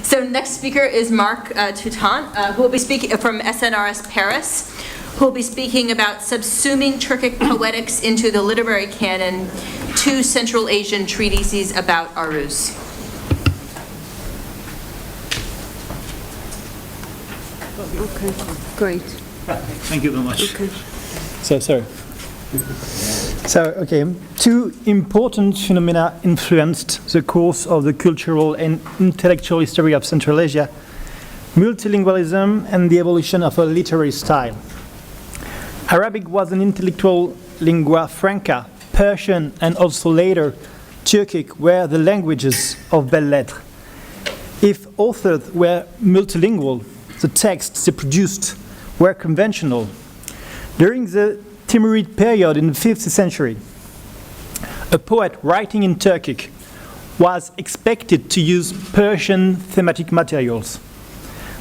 So next speaker is Marc Toutant, who will be speaking from SNRS Paris, who will be speaking about subsuming Turkic poetics into the literary canon, 2 Central Asian treatises about aruz. Okay, great. Thank you very much. Okay. Okay, 2 important phenomena influenced the course of the cultural and intellectual history of Central Asia: multilingualism and the evolution of a literary style. Arabic was an intellectual lingua franca. Persian and also later Turkic were the languages of belles lettres. If authors were multilingual, the texts they produced were conventional. During the Timurid period in the 5th century, a poet writing in Turkic was expected to use Persian thematic materials.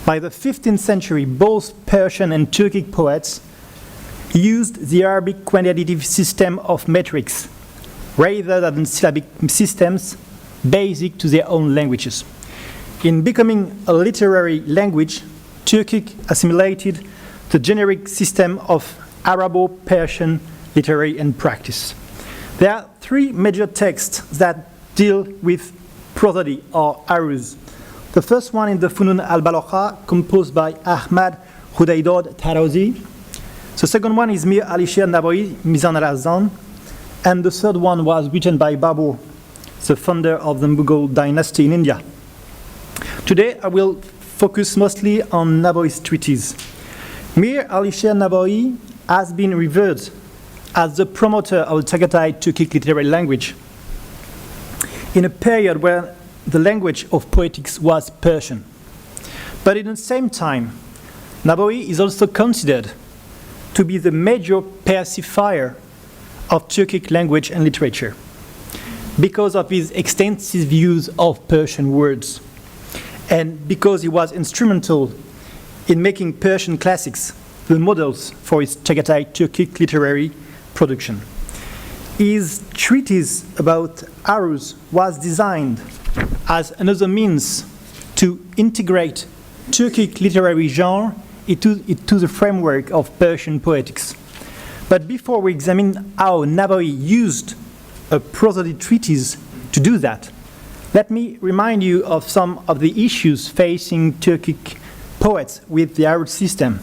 By the 15th century, both Persian and Turkic poets used the Arabic quantitative system of metrics rather than syllabic systems basic to their own languages. In becoming a literary language, Turkic assimilated the generic system of Arabo-Persian literary and practice. There are 3 major texts that deal with prosody or aruz. The first one is the Funun al-Balagha, composed by Ahmad Hudaydod Tarazi. The second one is Mir Alisher Nawawi, Mizan al-Azan. And the third one was written by Babur, the founder of the Mughal dynasty in India. Today I will focus mostly on Nawawi's treatise. Mir Alisher Nawawi has been revered as the promoter of the Chagatai Turkic literary language in a period where the language of poetics was Persian. But at the same time, Nawawi is also considered to be the major pacifier of Turkic language and literature because of his extensive use of Persian words and because he was instrumental in making Persian classics the models for his Chagatai Turkic literary production. His treatise about aruz was designed as another means to integrate Turkic literary genre into the framework of Persian poetics. But before we examine how Nawawi used a prosody treatise to do that, let me remind you of some of the issues facing Turkic poets with the aruz system.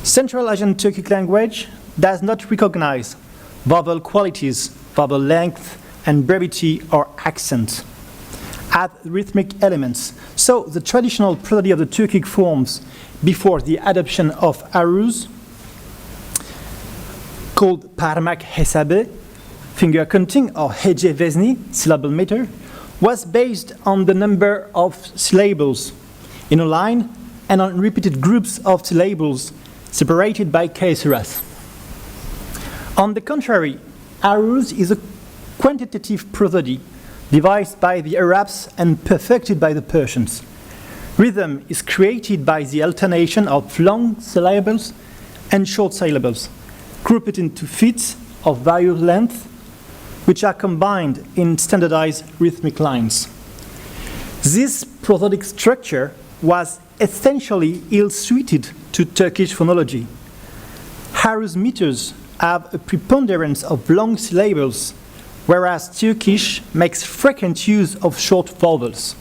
Central Asian Turkic language does not recognize vowel qualities, vowel length, and brevity or accent as rhythmic elements. So the traditional prosody of the Turkic forms before the adoption of aruz, called parmak hesabe, finger counting, or hece vezni, syllable meter, was based on the number of syllables in a line and on repeated groups of syllables separated by caesurae. On the contrary, aruz is a quantitative prosody devised by the Arabs and perfected by the Persians. Rhythm is created by the alternation of long syllables and short syllables, grouped into fits of various length, which are combined in standardized rhythmic lines. This prosodic structure was essentially ill-suited to Turkish phonology. Aruz meters have a preponderance of long syllables, whereas Turkish makes frequent use of short vowels.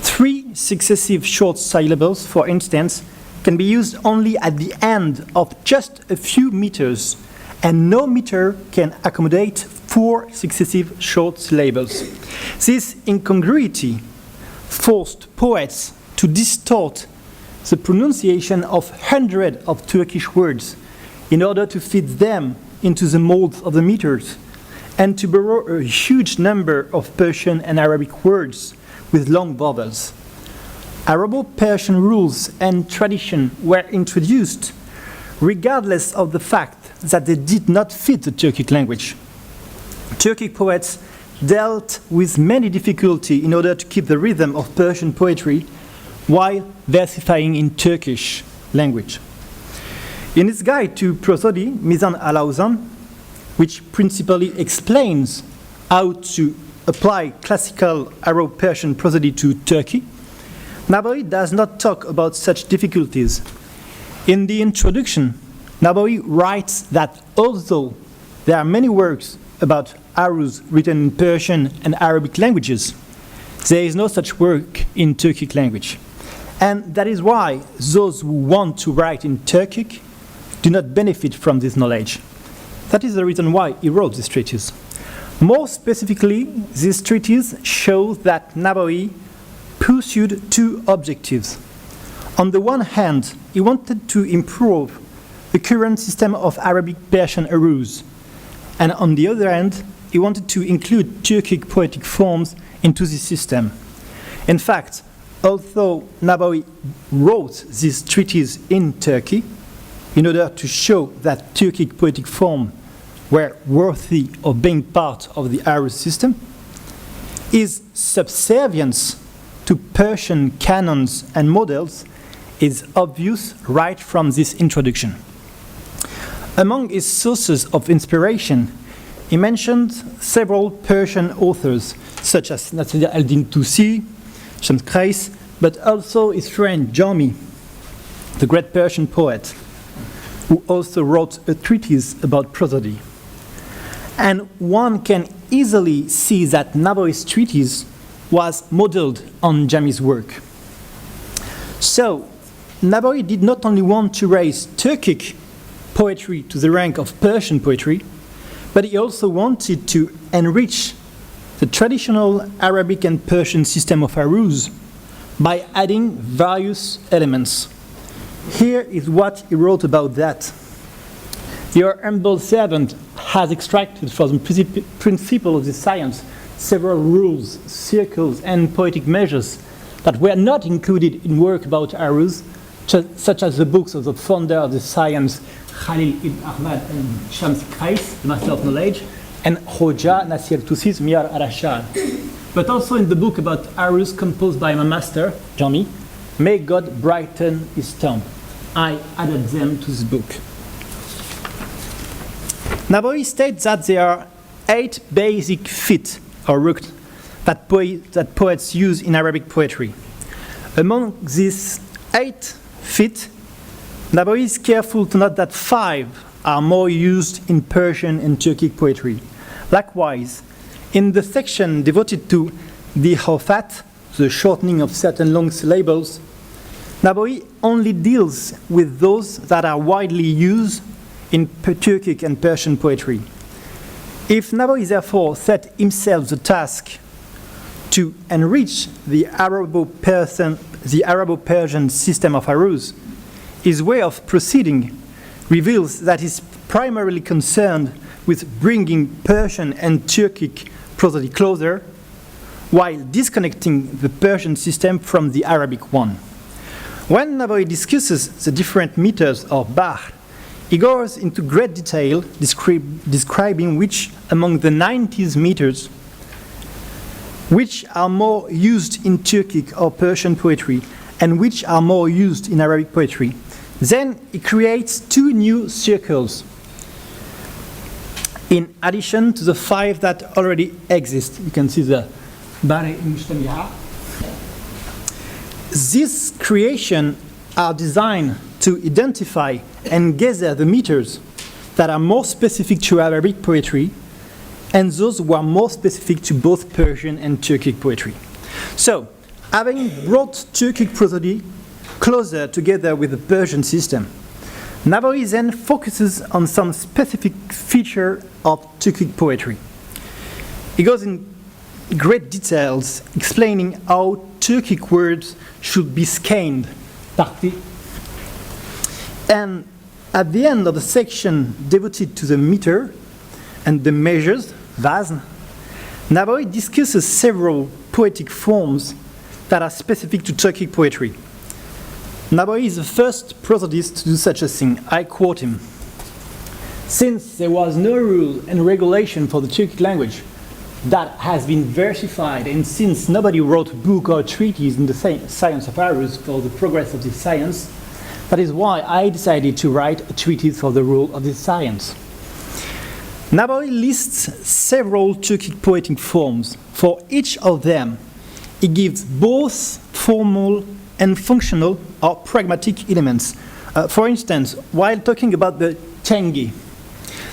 3 successive short syllables, for instance, can be used only at the end of just a few meters, and no meter can accommodate 4 successive short syllables. This incongruity forced poets to distort the pronunciation of hundreds of Turkish words in order to fit them into the molds of the meters, and to borrow a huge number of Persian and Arabic words with long vowels. Arabo-Persian rules and tradition were introduced regardless of the fact that they did not fit the Turkic language. Turkic poets dealt with many difficulties in order to keep the rhythm of Persian poetry while versifying in Turkish language. In his guide to prosody, Mizan al-Azan, which principally explains how to apply classical Arab-Persian prosody to Turkey, Nabawi does not talk about such difficulties. In the introduction, Nabawi writes that although there are many works about aruz written in Persian and Arabic languages, there is no such work in Turkic language. And that is why those who want to write in Turkic do not benefit from this knowledge. That is the reason why he wrote this treatise. More specifically, this treatise shows that Nabawi pursued two objectives. On the one hand, he wanted to improve the current system of Arabic-Persian aruz, and on the other hand, he wanted to include Turkic poetic forms into the system. In fact, although Nabawi wrote this treatise in Turkey, in order to show that Turkic poetic forms were worthy of being part of the aruz system, his subservience to Persian canons and models is obvious right from this introduction. Among his sources of inspiration, he mentioned several Persian authors, such as Nasir al-Din Tusi, Shams Qais, but also his friend Jami, the great Persian poet, who also wrote a treatise about prosody. And one can easily see that Nabawi's treatise was modeled on Jami's work. So, Nabawi did not only want to raise Turkic poetry to the rank of Persian poetry, but he also wanted to enrich the traditional Arabic and Persian system of aruz by adding various elements. Here is what he wrote about that. Your humble servant has extracted from the principle of the science several rules, circles, and poetic measures that were not included in work about aruz, such as the books of the founder of the science, Khalil ibn Ahmad and Shams Qais, the Master of Knowledge, and Hoja Nasir Tusi's Miyar al-Rashad. But also in the book about aruz composed by my master, Jami, May God brighten his tomb. I added them to this book. Nabawi states that there are 8 basic fit or rukt that poets use in Arabic poetry. Among these 8 fit, Nabawi is careful to note that 5 are more used in Persian and Turkic poetry. Likewise, in the section devoted to the hafat, the shortening of certain long syllables, Nabawi only deals with those that are widely used in Turkic and Persian poetry. If Nabawi therefore set himself the task to enrich the Arabo-Persian system of aruz, his way of proceeding reveals that he is primarily concerned with bringing Persian and Turkic prosody closer, while disconnecting the Persian system from the Arabic one. When Nabawi discusses the different meters of Bahr, he goes into great detail describing which among the 90 meters which are more used in Turkic or Persian poetry and which are more used in Arabic poetry. Then he creates 2 new circles in addition to the 5 that already exist. You can see the Bari Mujtami'a. These creations are designed to identify and gather the meters that are more specific to Arabic poetry and those who are more specific to both Persian and Turkic poetry. So, having brought Turkic prosody closer together with the Persian system, Nabawi then focuses on some specific feature of Turkic poetry. He goes in great details explaining how Turkic words should be scanned, and at the end of the section devoted to the meter and the measures, vazn, Nabawi discusses several poetic forms that are specific to Turkic poetry. Nabawi is the first prosodist to do such a thing. I quote him. Since there was no rule and regulation for the Turkic language that has been versified, and since nobody wrote a book or treatise in the science of aruz for the progress of this science, that is why I decided to write a treatise for the rule of this science. Nabawi lists several Turkic poetic forms. For each of them, he gives both formal and functional or pragmatic elements. For instance, while talking about the Tengi,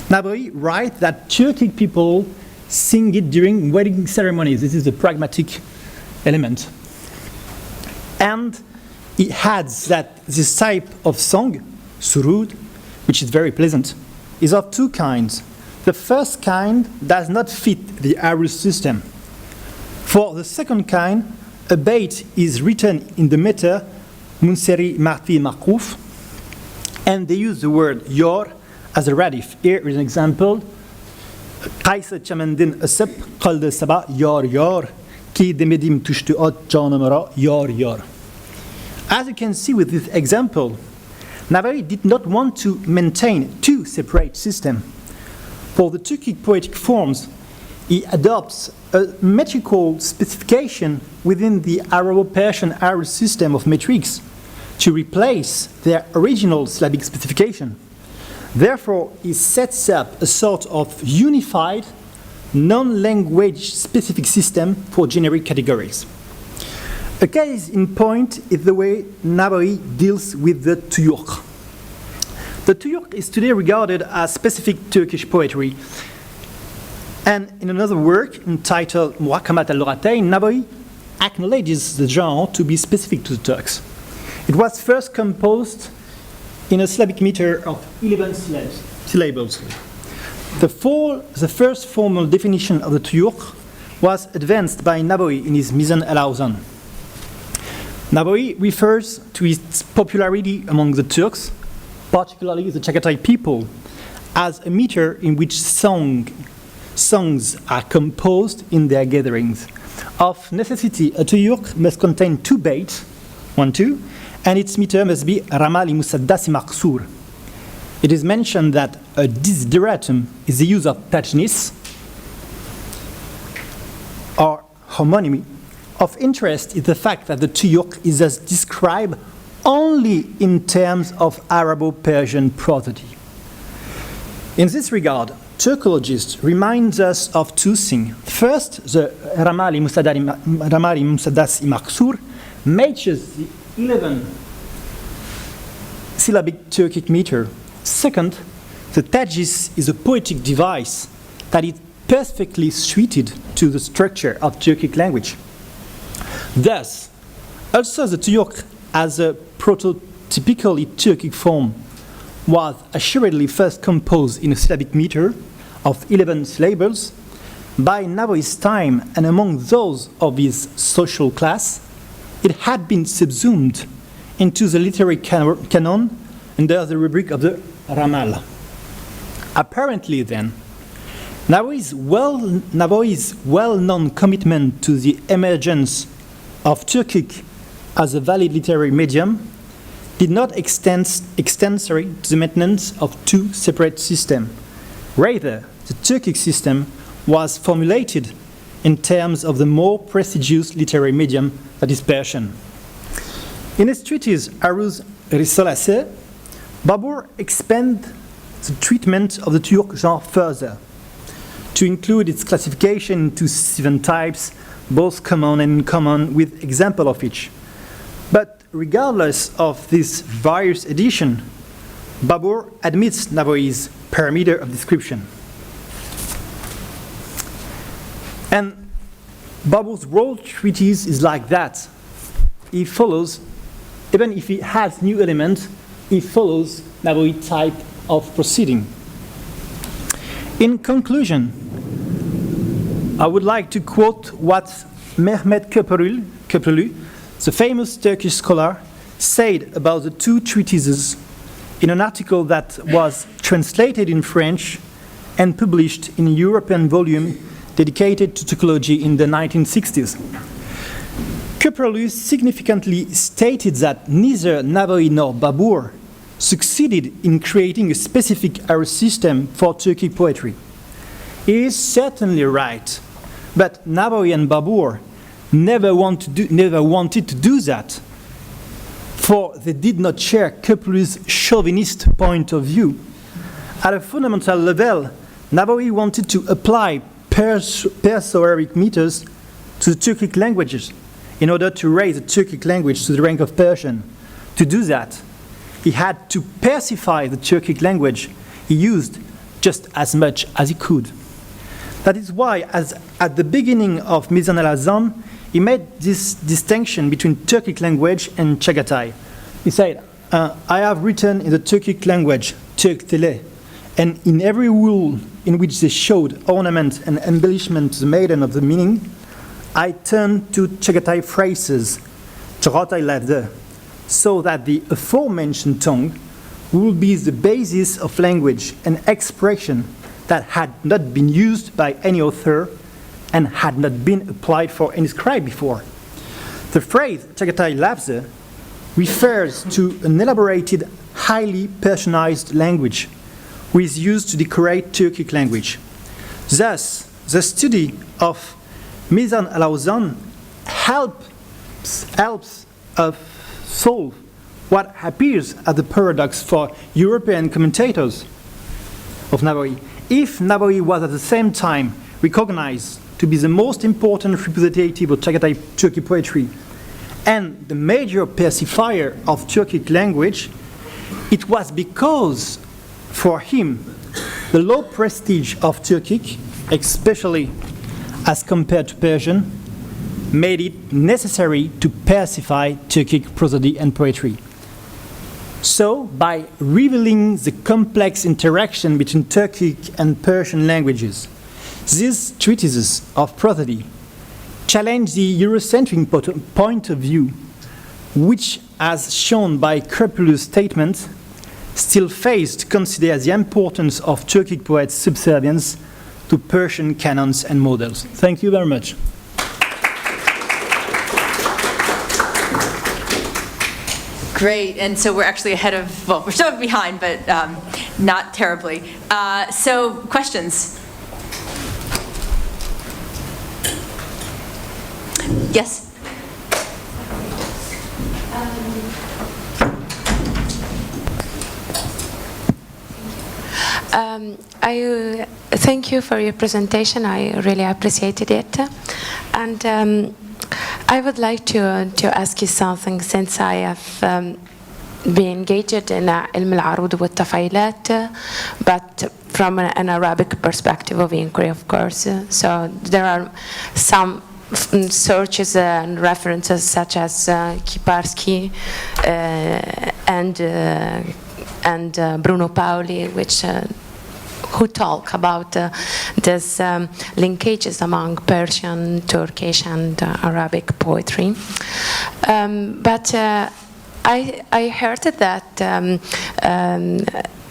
Nabawi writes that Turkic people sing it during wedding ceremonies. This is a pragmatic element. And he adds that this type of song, surud, which is very pleasant, is of two kinds. The first kind does not fit the Arus system. For the second kind, a bait is written in the meter Munseri Marfi Makuf, and they use the word yor as a radif. Here is an example. Qaysa chamandin asab qalde saba yor yor ki demedim tushtu ot janamara yor yor. As you can see with this example, Nabawi did not want to maintain two separate systems. For the Turkic poetic forms, he adopts a metrical specification within the Arabo-Persian Arus system of metrics to replace their original Slavic specification. Therefore, he sets up a sort of unified, non-language specific system for generic categories. A case in point is the way Nabawi deals with the Tuyurk. The Tuyurk is today regarded as specific Turkish poetry. And in another work entitled Muhakamat al-Lughatain, Nabawi acknowledges the genre to be specific to the Turks. It was first composed in a Slavic meter of 11 syllables. The first formal definition of the Tuyurk was advanced by Nabawi in his Mizan al-Awzan. Nabawi refers to its popularity among the Turks, particularly the Chagatai people, as a meter in which songs are composed in their gatherings. Of necessity, a Tuyurk must contain two baits, 1-2, and its meter must be Ramali Musaddasi Maqsur. It is mentioned that a desideratum is the use of tajnis, or homonymy. Of interest is the fact that the Tuyurk is thus described only in terms of Arabo-Persian prosody. In this regard, Turkologist reminds us of two things. First, the Ramali Musaddasi Maqsur matches the 11 syllabic Turkic meter. Second, the tajis is a poetic device that is perfectly suited to the structure of Turkic language. Thus, also the Tuyurk as a prototypically Turkic form was assuredly first composed in a syllabic meter of 11 syllables by Nabawi's time, and among those of his social class, it had been subsumed into the literary canon under the rubric of the Ramal. Apparently then, Nabawi's well-known commitment to the emergence of Turkic as a valid literary medium did not extend to the maintenance of two separate systems. Rather, the Turkic system was formulated in terms of the more prestigious literary medium that is Persian. In his treatise Aruz Risalase, Babur expands the treatment of the Tuyurk genre further to include its classification into 7 types, both common and uncommon, with example of each. But regardless of this various edition, Babur admits Nabawi's parameter of description. And Babur's world treatise is like that. He follows, even if he has new elements, he follows Nabawi type of proceeding. In conclusion, I would like to quote what Mehmet Capelli, the famous Turkish scholar, said about the two treatises in an article that was translated in French and published in a European volume dedicated to Turkology in the 1960s. Capelli significantly stated that neither Nabawi nor Babur succeeded in creating a specific Arus system for Turkic poetry. He is certainly right, but Nabawi and Babur never wanted to do that, for they did not share Capelli's chauvinist point of view. At a fundamental level, Nawawi wanted to apply Perso-Arabic meters to the Turkic languages in order to raise the Turkic language to the rank of Persian. To do that, he had to Persify the Turkic language he used just as much as he could. That is why, as at the beginning of Mizan al-Azam, he made this distinction between Turkic language and Chagatai. He said, I have written in the Turkic language, Turk Tele, and in every rule in which they showed ornament and embellishment to the maiden of the meaning, I turned to Chagatai phrases, Chagatai Lavde, so that the aforementioned tongue will be the basis of language and expression that had not been used by any author and had not been applied for any scribe before. The phrase Chagatai Lavze refers to an elaborated, highly Persianized language which is used to decorate Turkic language. Thus, the study of Mizan al-Awzan helps us solve what appears as the paradox for European commentators of Nawawi. If Nawawi was at the same time recognized to be the most important representative of Chagatai Turkic poetry and the major persifier of Turkic language, it was because, for him, the low prestige of Turkic, especially as compared to Persian, made it necessary to persify Turkic prosody and poetry. So, by revealing the complex interaction between Turkic and Persian languages, these treatises of prosody challenge the Eurocentric point of view, which, as shown by Capelli's statement, still fails to consider the importance of Turkic poets' subservience to Persian canons and models. Thank you very much. Great, and so we're actually ahead of, well, we're still behind, but not terribly. So, questions? Yes? I thank you for your presentation. I really appreciated it. And I would like to ask you something, since I have been engaged in علم العروض والتفعيلات, but from an Arabic perspective of inquiry, of course. So there are some searches and references such as Kiparski and Bruno Paoli, which who talk about these linkages among Persian, Turkish, and Arabic poetry. But I heard that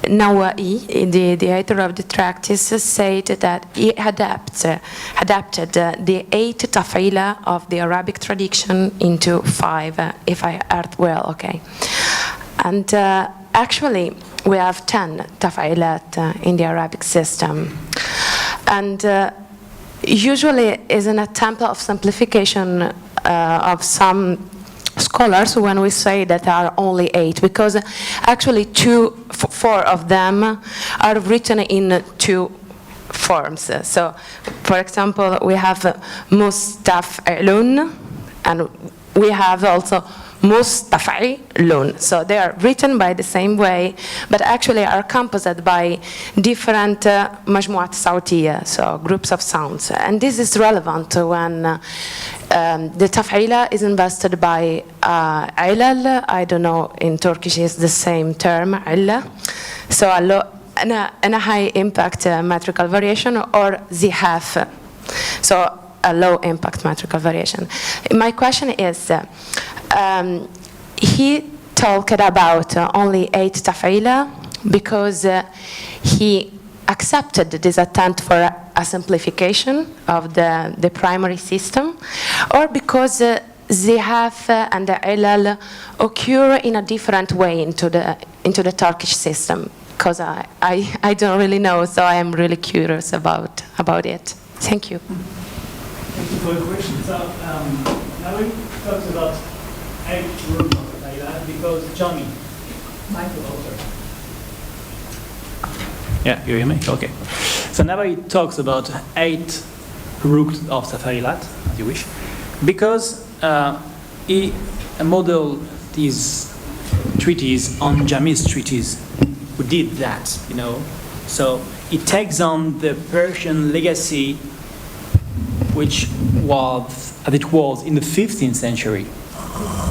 Nawawi, the author of the treatise, said that he adapted the 8 taf'ila of the Arabic tradition into 5, if I heard well, okay. And actually, we have 10 taf'ilat in the Arabic system. And usually is an attempt of simplification of some scholars when we say that there are only 8, because actually 4 of them are written in 2 forms. So, for example, we have mustaf'ilun, and we have also mustaf'ilun. So they are written by the same way, but actually are composed by different majmu'at sawtiyya, so groups of sounds. And this is relevant when the taf'ila is invested by ilal. I don't know, in Turkish is the same term, illa. So a high impact metrical variation, or zihaf. So a low impact metrical variation. My question is, he talked about only 8 taf'ila because he accepted this attempt for a simplification of the primary system, or because zihaf and the ilal occur in a different way into the Turkish system? Because I don't really know, so I am really curious about it. Thank you. Thank you for your question. So now we talked about 8 rooms of Taf'ila because Johnny, Michael also. Yeah, you hear me? Okay. So Nabari talks about 8 rooks of Safarilat, as you wish, because he modeled these treaties on Jami's treaties, who did that, you know. So it takes on the Persian legacy, which was, as it was in the 15th century.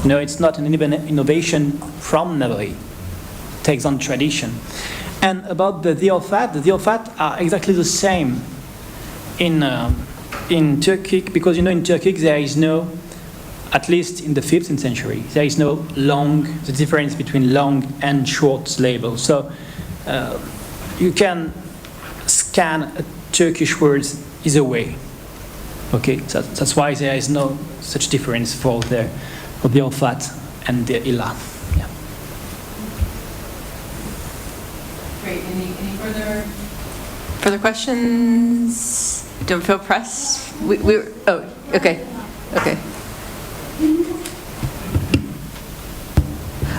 You know, it's not an innovation from Nabari. It takes on tradition. And about the Diafat are exactly the same in Turkic, because, you know, in Turkic there is no, at least in the 15th century, there is no the difference between long and short syllables. So you can scan a Turkish words either way. Okay, so that's why there is no such difference for the Diafat and the Ila. Yeah. Great. Any further questions? Don't feel pressed. Oh, okay.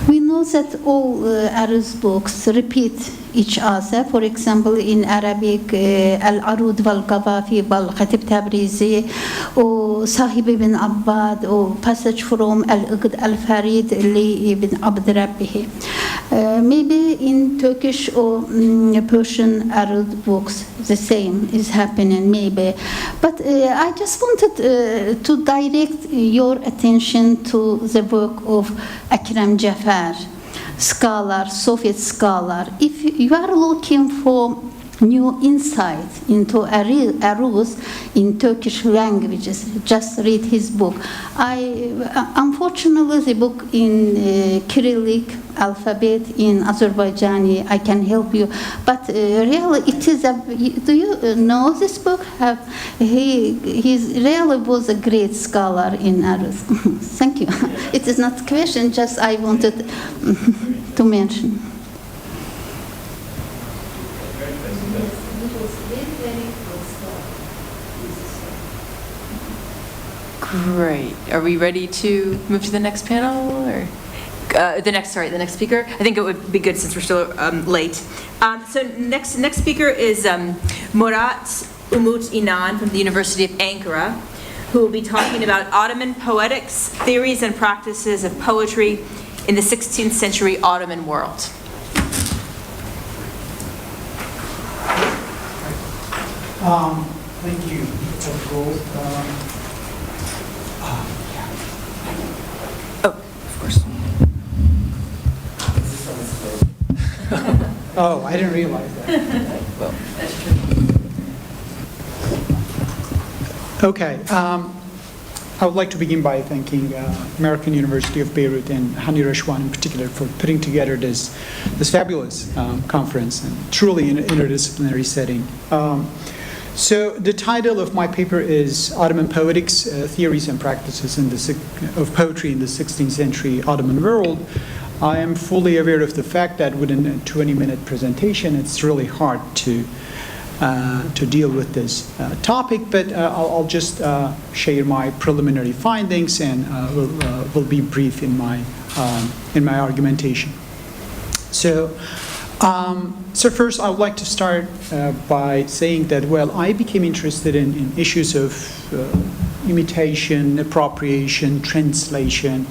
We know that all Aruz books repeat each other. For example, in Arabic, Al-Arud wal-Qawafi wal-Khatib Tabrizi, or Sahib ibn Abbad, or passage from Al-Uqd al-Farid li ibn Abd Rabbih. Maybe in Turkish or Persian Arud books, the same is happening, maybe. But I just wanted to direct your attention to the work of Akram Jafar, scholar, Soviet scholar. If you are looking for new insight into Aruz in Turkish languages, just read his book. Unfortunately, the book in Cyrillic alphabet, in Azerbaijani, I can help you. But really, it is do you know this book? He really was a great scholar in Aruz. Thank you. It is not a question, just I wanted to mention. Great. Are we ready to move to the next panel, or the next speaker? I think it would be good since we're still late. So next speaker is Murat Umut Inan from the University of Ankara, who will be talking about Ottoman poetics, theories and practices of poetry in the 16th century Ottoman world. Thank you, Dr. Gold. Oh, of course. Oh, I didn't realize that. Well, that's true. Okay. I would like to begin by thanking American University of Beirut and Hani Rashwan in particular for putting together this fabulous conference, and truly in an interdisciplinary setting. So the title of my paper is Ottoman Poetics, Theories and Practices of Poetry in the 16th Century Ottoman World. I am fully aware of the fact that within a 20-minute presentation, it's really hard to deal with this topic, but I'll just share my preliminary findings, and will be brief in my argumentation. So first, I would like to start by saying that, well, I became interested in issues of imitation, appropriation, translation,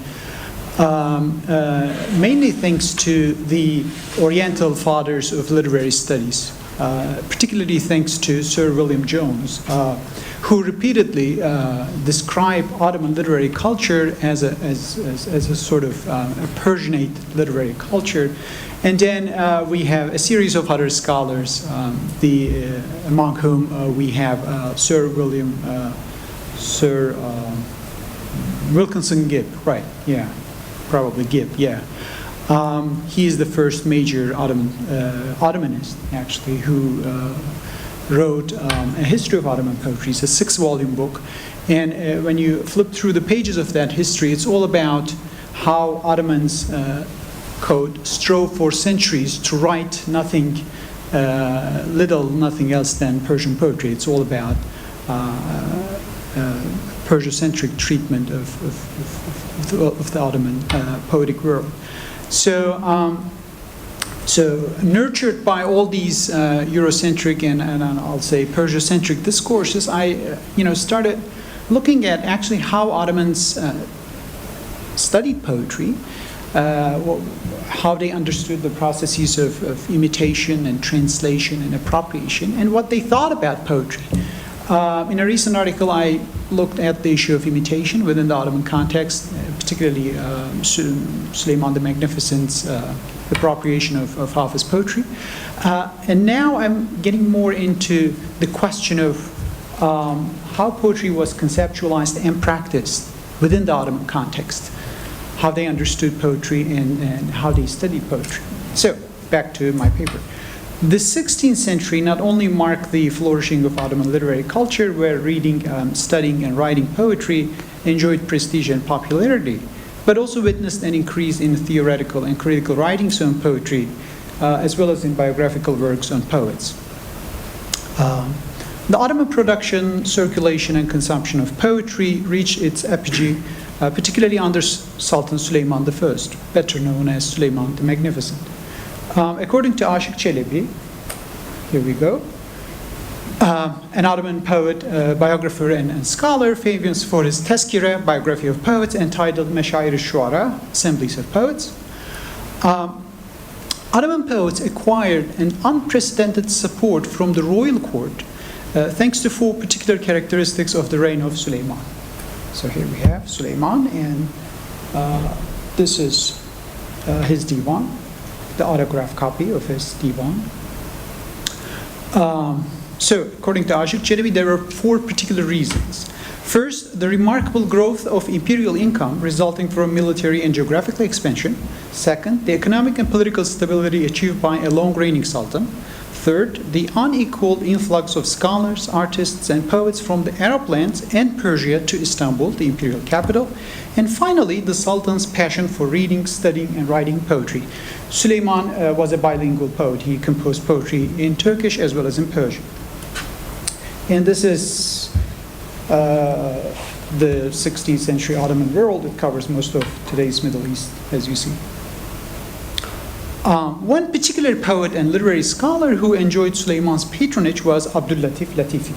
mainly thanks to the Oriental fathers of literary studies, particularly thanks to Sir William Jones, who repeatedly described Ottoman literary culture as a sort of a Persianate literary culture. And then we have a series of other scholars, among whom we have Sir Wilkinson Gibb, right? Yeah, probably Gibb. Yeah. He is the first major Ottomanist, actually, who wrote a history of Ottoman poetry. It's a 6-volume book. And when you flip through the pages of that history, it's all about how Ottomans, quote, strove for centuries to write nothing else than Persian poetry. It's all about Persiocentric treatment of the Ottoman poetic world. So So nurtured by all these Eurocentric and I'll say Persiocentric discourses, I started looking at actually how Ottomans studied poetry, how they understood the processes of imitation and translation and appropriation, and what they thought about poetry. In a recent article, I looked at the issue of imitation within the Ottoman context, particularly Suleiman the Magnificent's appropriation of Hafez poetry. And now I'm getting more into the question of how poetry was conceptualized and practiced within the Ottoman context, how they understood poetry and how they studied poetry. So, back to my paper. The 16th century not only marked the flourishing of Ottoman literary culture, where reading, studying, and writing poetry enjoyed prestige and popularity, but also witnessed an increase in theoretical and critical writings on poetry, as well as in biographical works on poets. The Ottoman production, circulation, and consumption of poetry reached its apogee, particularly under Sultan Suleiman I, better known as Suleiman the Magnificent. According to Aşık Çelebi, here we go, an Ottoman poet, biographer, and scholar, famous for his Tezkire, biography of poets, entitled Meşair-i Şuara, Assemblies of Poets. Ottoman poets acquired an unprecedented support from the royal court, thanks to 4 particular characteristics of the reign of Suleiman. So here we have Suleiman, and this is his divan, the autograph copy of his divan. So, according to Aşık Çelebi, there are 4 particular reasons. First, the remarkable growth of imperial income resulting from military and geographical expansion. Second, the economic and political stability achieved by a long-reigning sultan. Third, the unequal influx of scholars, artists, and poets from the Arab lands and Persia to Istanbul, the imperial capital. And finally, the sultan's passion for reading, studying, and writing poetry. Suleiman was a bilingual poet. He composed poetry in Turkish as well as in Persian. And this is the 16th century Ottoman world. It covers most of today's Middle East, as you see. One particular poet and literary scholar who enjoyed Suleiman's patronage was Abdüllatif Latifi.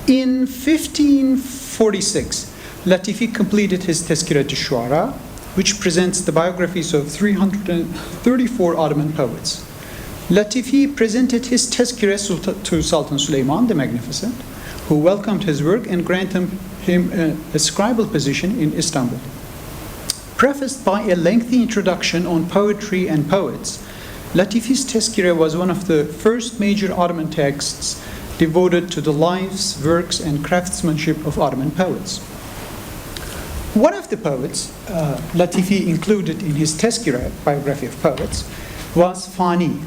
In 1546, Latifi completed his Tezkire-i Şuara, which presents the biographies of 334 Ottoman poets. Latifi presented his Tezkire to Sultan Suleiman the Magnificent, who welcomed his work and granted him a scribal position in Istanbul. Prefaced by a lengthy introduction on poetry and poets, Latifi's Tezkire was one of the first major Ottoman texts devoted to the lives, works, and craftsmanship of Ottoman poets. One of the poets Latifi included in his Tezkire, biography of poets, was Fani,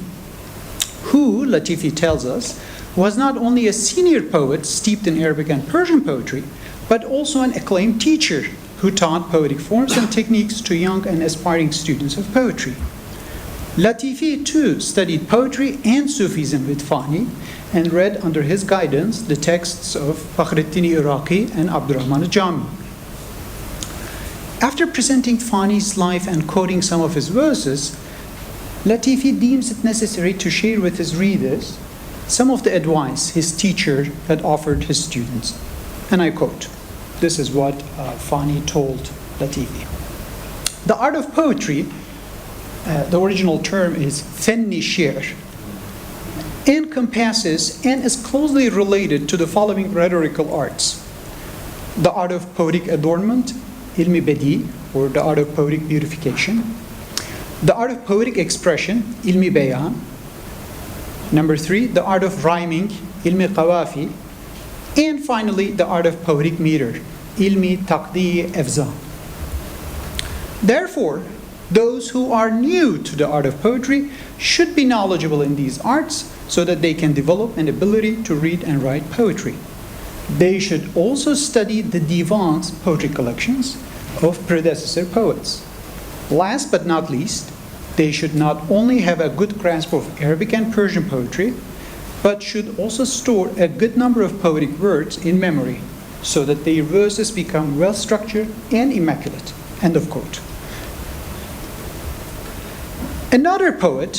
who, Latifi tells us, was not only a senior poet steeped in Arabic and Persian poetry, but also an acclaimed teacher who taught poetic forms and techniques to young and aspiring students of poetry. Latifi, too, studied poetry and Sufism with Fani and read under his guidance the texts of Fakhreddin Iraqi and Abdurrahman Jami. After presenting Fani's life and quoting some of his verses, Latifi deems it necessary to share with his readers some of the advice his teacher had offered his students. And I quote, this is what Fani told Latifi. The art of poetry, the original term is fenni şiir, encompasses and is closely related to the following rhetorical arts. The art of poetic adornment, ilmi bedi, or the art of poetic beautification. The art of poetic expression, ilmi beyan. Number 3, the art of rhyming, ilmi qawafi. And finally, the art of poetic meter, ilmi taqdi efza. Therefore, those who are new to the art of poetry should be knowledgeable in these arts so that they can develop an ability to read and write poetry. They should also study the divans, poetry collections, of predecessor poets. Last but not least, they should not only have a good grasp of Arabic and Persian poetry, but should also store a good number of poetic words in memory so that their verses become well-structured and immaculate. End of quote. Another poet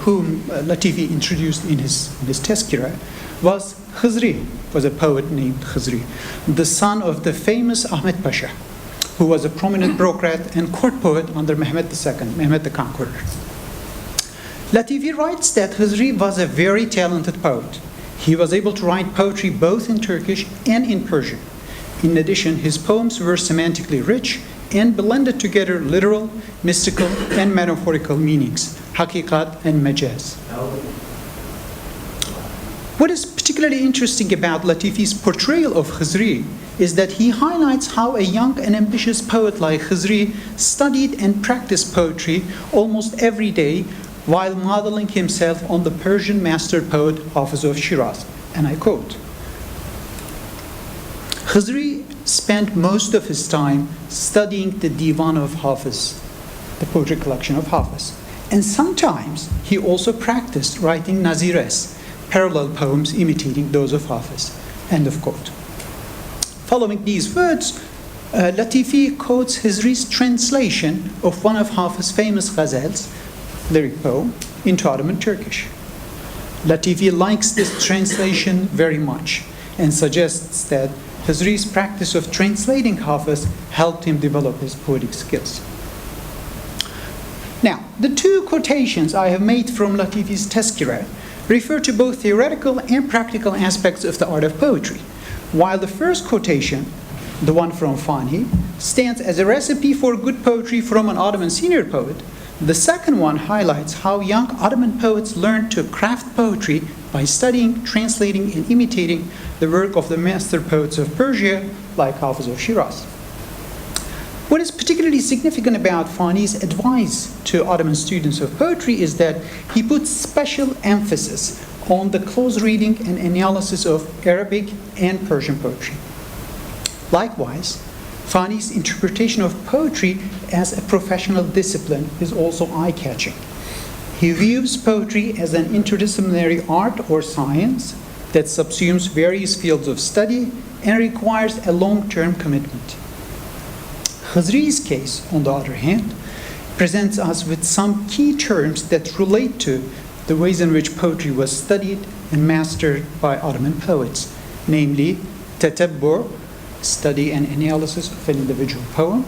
whom Latifi introduced in his tazkira was Khizri, was a poet named Khizri, the son of the famous Ahmed Pasha, who was a prominent bureaucrat and court poet under Mehmed II, Mehmed the Conqueror. Latifi writes that Khizri was a very talented poet. He was able to write poetry both in Turkish and in Persian. In addition, his poems were semantically rich and blended together literal, mystical, and metaphorical meanings, hakikat and majaz. What is particularly interesting about Latifi's portrayal of Khizri is that he highlights how a young and ambitious poet like Khizri studied and practiced poetry almost every day while modeling himself on the Persian master poet Hafez of Shiraz. And I quote, Khizri spent most of his time studying the Divan of Hafez, the poetry collection of Hafez. And sometimes he also practiced writing nazires, parallel poems imitating those of Hafez. End of quote. Following these words, Latifi quotes Khizri's translation of one of Hafez's famous ghazals, lyric poem, into Ottoman Turkish. Latifi likes this translation very much and suggests that Khizri's practice of translating Hafez helped him develop his poetic skills. Now, the two quotations I have made from Latifi's tazkira refer to both theoretical and practical aspects of the art of poetry, while the first quotation, the one from Fani, stands as a recipe for good poetry from an Ottoman senior poet. The second one highlights how young Ottoman poets learned to craft poetry by studying, translating, and imitating the work of the master poets of Persia, like Hafez of Shiraz. What is particularly significant about Fani's advice to Ottoman students of poetry is that he puts special emphasis on the close reading and analysis of Arabic and Persian poetry. Likewise, Fani's interpretation of poetry as a professional discipline is also eye-catching. He views poetry as an interdisciplinary art or science that subsumes various fields of study and requires a long-term commitment. Khizri's case, on the other hand, presents us with some key terms that relate to the ways in which poetry was studied and mastered by Ottoman poets, namely tatabbur, study and analysis of an individual poem,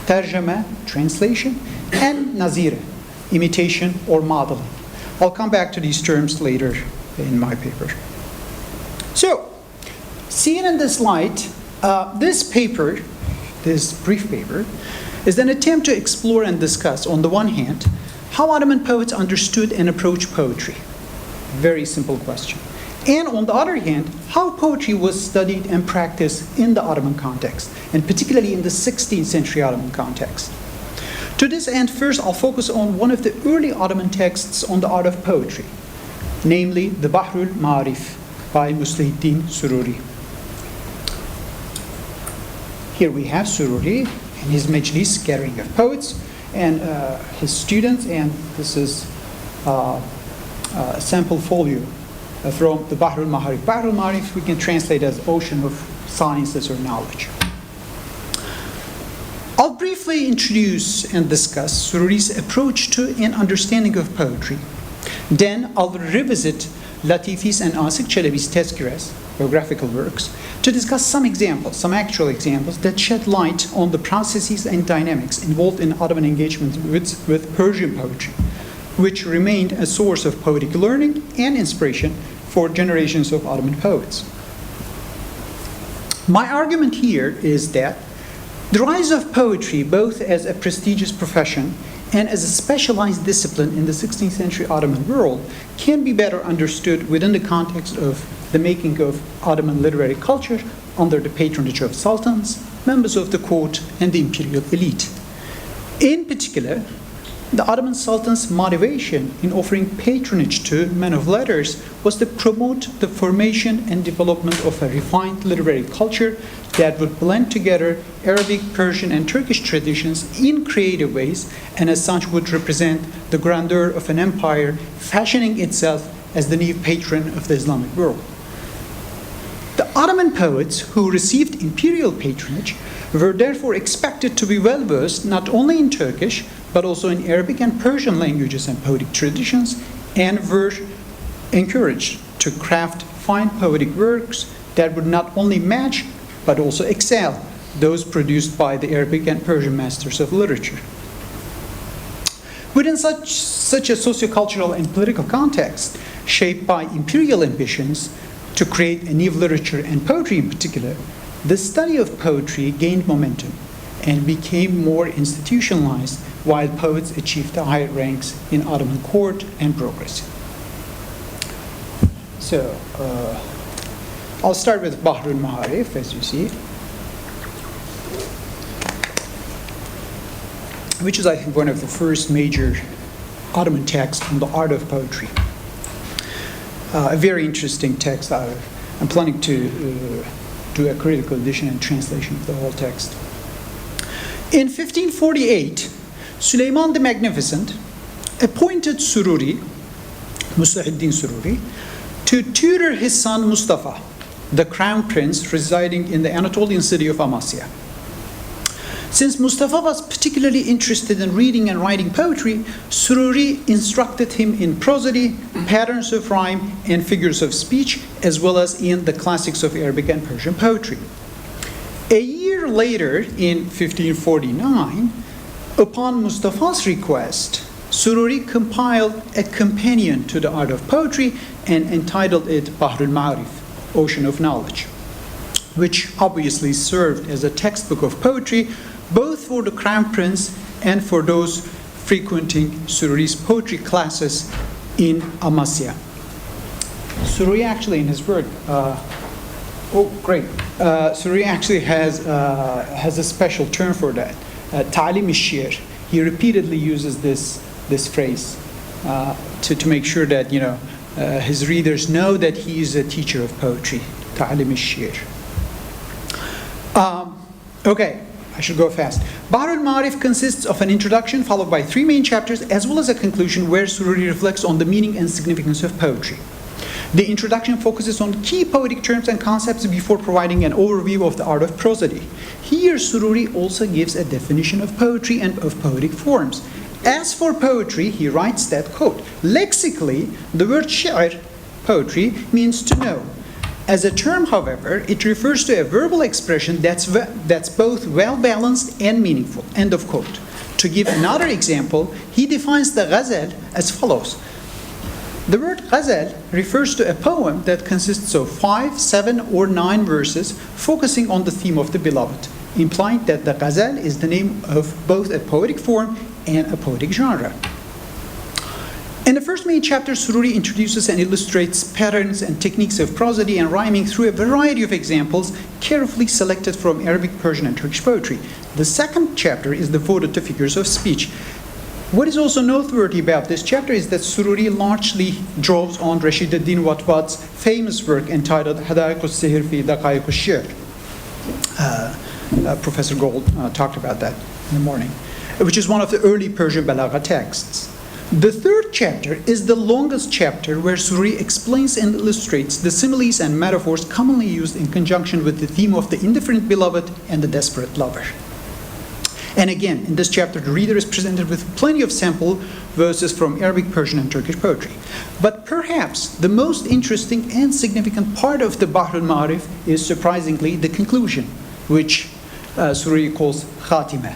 tarjama, translation, and nazire, imitation or modeling. I'll come back to these terms later in my paper. So, seen in this light, this paper, this brief paper, is an attempt to explore and discuss, on the one hand, how Ottoman poets understood and approached poetry. Very simple question. And on the other hand, how poetry was studied and practiced in the Ottoman context, and particularly in the 16th century Ottoman context. To this end, first I'll focus on one of the early Ottoman texts on the art of poetry, namely the Bahrul Ma'arif by Muslihuddin Soory. Here we have Soory and his majlis, gathering of poets, and his students, and this is a sample folio from the Bahrul Ma'arif. Bahrul Ma'arif we can translate as ocean of sciences or knowledge. I'll briefly introduce and discuss Soory's approach to an understanding of poetry. Then I'll revisit Latifi's and Asik Çelebi's tazkiras, biographical works, to discuss some examples, some actual examples that shed light on the processes and dynamics involved in Ottoman engagement with Persian poetry, which remained a source of poetic learning and inspiration for generations of Ottoman poets. My argument here is that the rise of poetry, both as a prestigious profession and as a specialized discipline in the 16th century Ottoman world, can be better understood within the context of the making of Ottoman literary culture under the patronage of sultans, members of the court, and the imperial elite. In particular, the Ottoman Sultan's motivation in offering patronage to men of letters was to promote the formation and development of a refined literary culture that would blend together Arabic, Persian, and Turkish traditions in creative ways, and as such would represent the grandeur of an empire fashioning itself as the new patron of the Islamic world. The Ottoman poets who received imperial patronage were therefore expected to be well-versed not only in Turkish, but also in Arabic and Persian languages and poetic traditions, and were encouraged to craft fine poetic works that would not only match, but also excel those produced by the Arabic and Persian masters of literature. Within such a sociocultural and political context, shaped by imperial ambitions to create a new literature and poetry in particular, the study of poetry gained momentum and became more institutionalized, while poets achieved the higher ranks in Ottoman court and bureaucracy. So, I'll start with Bahr al-Ma'arif, as you see, which is, I think, one of the first major Ottoman texts on the art of poetry. A very interesting text. I'm planning to do a critical edition and translation of the whole text. In 1548, Suleiman the Magnificent appointed Soory, Muslahiddin Soory, to tutor his son Mustafa, the crown prince residing in the Anatolian city of Amasya. Since Mustafa was particularly interested in reading and writing poetry, Soory instructed him in prosody, patterns of rhyme, and figures of speech, as well as in the classics of Arabic and Persian poetry. A year later, in 1549, upon Mustafa's request, Soory compiled a companion to the art of poetry and entitled it Bahr al-Ma'arif, Ocean of Knowledge, which obviously served as a textbook of poetry both for the crown prince and for those frequenting Soory's poetry classes in Amasya. Soory actually, in his work, Soory actually has a special term for that, ta'lim al-shir. He repeatedly uses this phrase to make sure that his readers know that he is a teacher of poetry, ta'lim al-shir. Okay. I should go fast. Bahr al-Ma'arif consists of an introduction followed by 3 main chapters, as well as a conclusion where Soory reflects on the meaning and significance of poetry. The introduction focuses on key poetic terms and concepts before providing an overview of the art of prosody. Here, Soory also gives a definition of poetry and of poetic forms. As for poetry, he writes that, quote, lexically, the word shi'r, poetry, means to know. As a term, however, it refers to a verbal expression that's both well-balanced and meaningful, end of quote. To give another example, he defines the ghazal as follows. The word ghazal refers to a poem that consists of 5, 7, or 9 verses focusing on the theme of the beloved, implying that the ghazal is the name of both a poetic form and a poetic genre. In the first main chapter, Soory introduces and illustrates patterns and techniques of prosody and rhyming through a variety of examples carefully selected from Arabic, Persian, and Turkish poetry. The second chapter is devoted to figures of speech. What is also noteworthy about this chapter is that Soory largely draws on Rashid ad-Din Watwad's famous work entitled Hadaiq al-Sihr fi Daqaiq al-Shi'r. Professor Gold talked about that in the morning, which is one of the early Persian balagha texts. The third chapter is the longest chapter, where Soory explains and illustrates the similes and metaphors commonly used in conjunction with the theme of the indifferent beloved and the desperate lover. And again, in this chapter, the reader is presented with plenty of sample verses from Arabic, Persian, and Turkish poetry. But perhaps the most interesting and significant part of the Bahr al-Ma'arif is, surprisingly, the conclusion, which Soory calls Khatimah,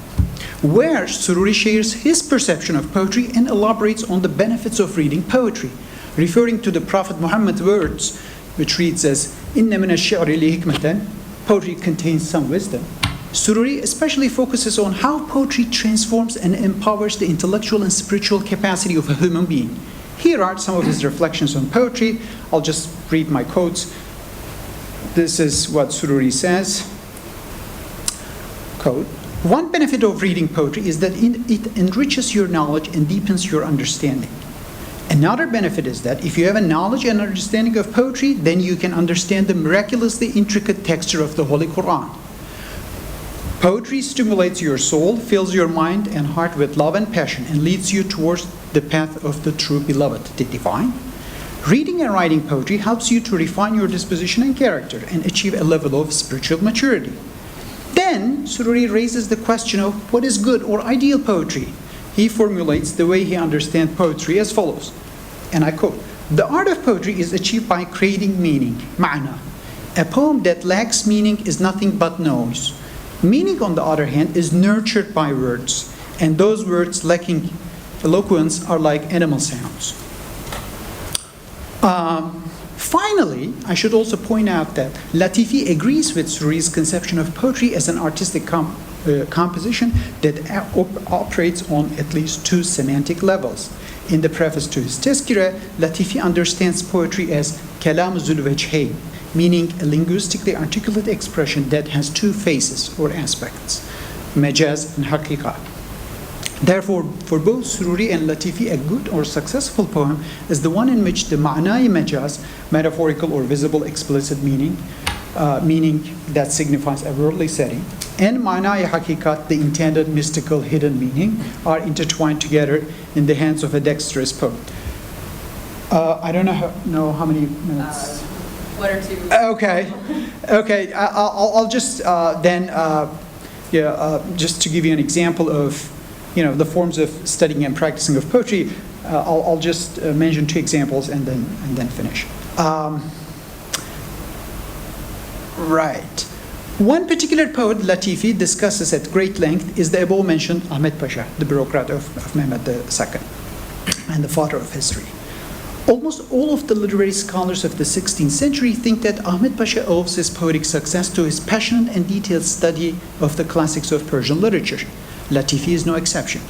where Soory shares his perception of poetry and elaborates on the benefits of reading poetry, referring to the Prophet Muhammad's words, which reads as, Inna min ash-shi'ri li hikmatan, poetry contains some wisdom. Soory especially focuses on how poetry transforms and empowers the intellectual and spiritual capacity of a human being. Here are some of his reflections on poetry. I'll just read my quotes. This is what Soory says, quote, one benefit of reading poetry is that it enriches your knowledge and deepens your understanding. Another benefit is that if you have a knowledge and understanding of poetry, then you can understand the miraculously intricate texture of the Holy Quran. Poetry stimulates your soul, fills your mind and heart with love and passion, and leads you towards the path of the true beloved, the divine. Reading and writing poetry helps you to refine your disposition and character and achieve a level of spiritual maturity. Then, Soory raises the question of what is good or ideal poetry. he formulates the way he understands poetry as follows, and I quote, "The art of poetry is achieved by creating meaning, ma'na. A poem that lacks meaning is nothing but noise. Meaning, on the other hand, is nurtured by words, and those words lacking eloquence are like animal sounds." Finally, I should also point out that Latifi agrees with Soory's conception of poetry as an artistic composition that operates on at least two semantic levels. In the preface to his Tezkire, Latifi understands poetry as kalam zul vejhayn, meaning a linguistically articulate expression that has two faces or aspects, majaz and haqiqa. Therefore, for both Soory and Latifi, a good or successful poem is the one in which the ma'na-i majaz, metaphorical or visible explicit meaning, meaning that signifies a worldly setting, and ma'na-i haqiqat, the intended mystical hidden meaning, are intertwined together in the hands of a dexterous poet. I don't know how many minutes. One or two. Okay. I'll just just to give you an example of, the forms of studying and practicing of poetry, I'll just mention two examples and then finish. Right. One particular poet Latifi discusses at great length is the above-mentioned Ahmed Pasha, the bureaucrat of Mehmed II, and the father of history. Almost all of the literary scholars of the 16th century think that Ahmed Pasha owes his poetic success to his passionate and detailed study of the classics of Persian literature. Latifi is no exception.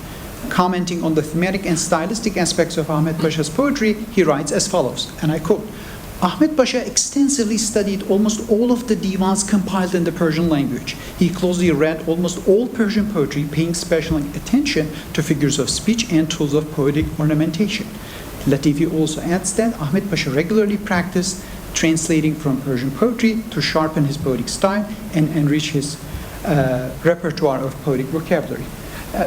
Commenting on the thematic and stylistic aspects of Ahmed Pasha's poetry, he writes as follows, and I quote, "Ahmed Pasha extensively studied almost all of the divans compiled in the Persian language. He closely read almost all Persian poetry, paying special attention to figures of speech and tools of poetic ornamentation." Latifi also adds that Ahmed Pasha regularly practiced translating from Persian poetry to sharpen his poetic style and enrich his repertoire of poetic vocabulary.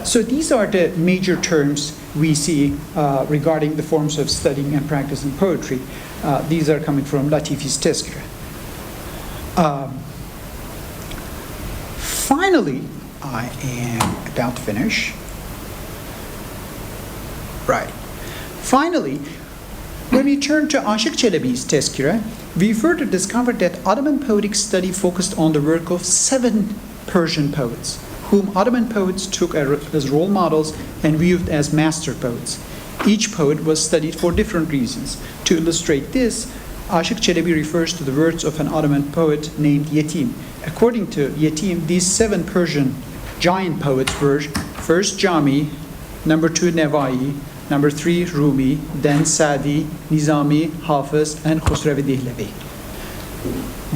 So these are the major terms we see regarding the forms of studying and practicing poetry. These are coming from Latifi's Tezkire. Finally, I am about to finish. Right. Finally, when we turn to Aşık Çelebi's Tezkire, we further discovered that Ottoman poetic study focused on the work of 7 Persian poets, whom Ottoman poets took as role models and viewed as master poets. Each poet was studied for different reasons. To illustrate this, Aşık Çelebi refers to the words of an Ottoman poet named Yetim. According to Yetim, these 7 Persian giant poets were first Jami, number 2 Nevai, number 3 Rumi, then Sadi, Nizami, Hafez, and Khosravi Dehlavi.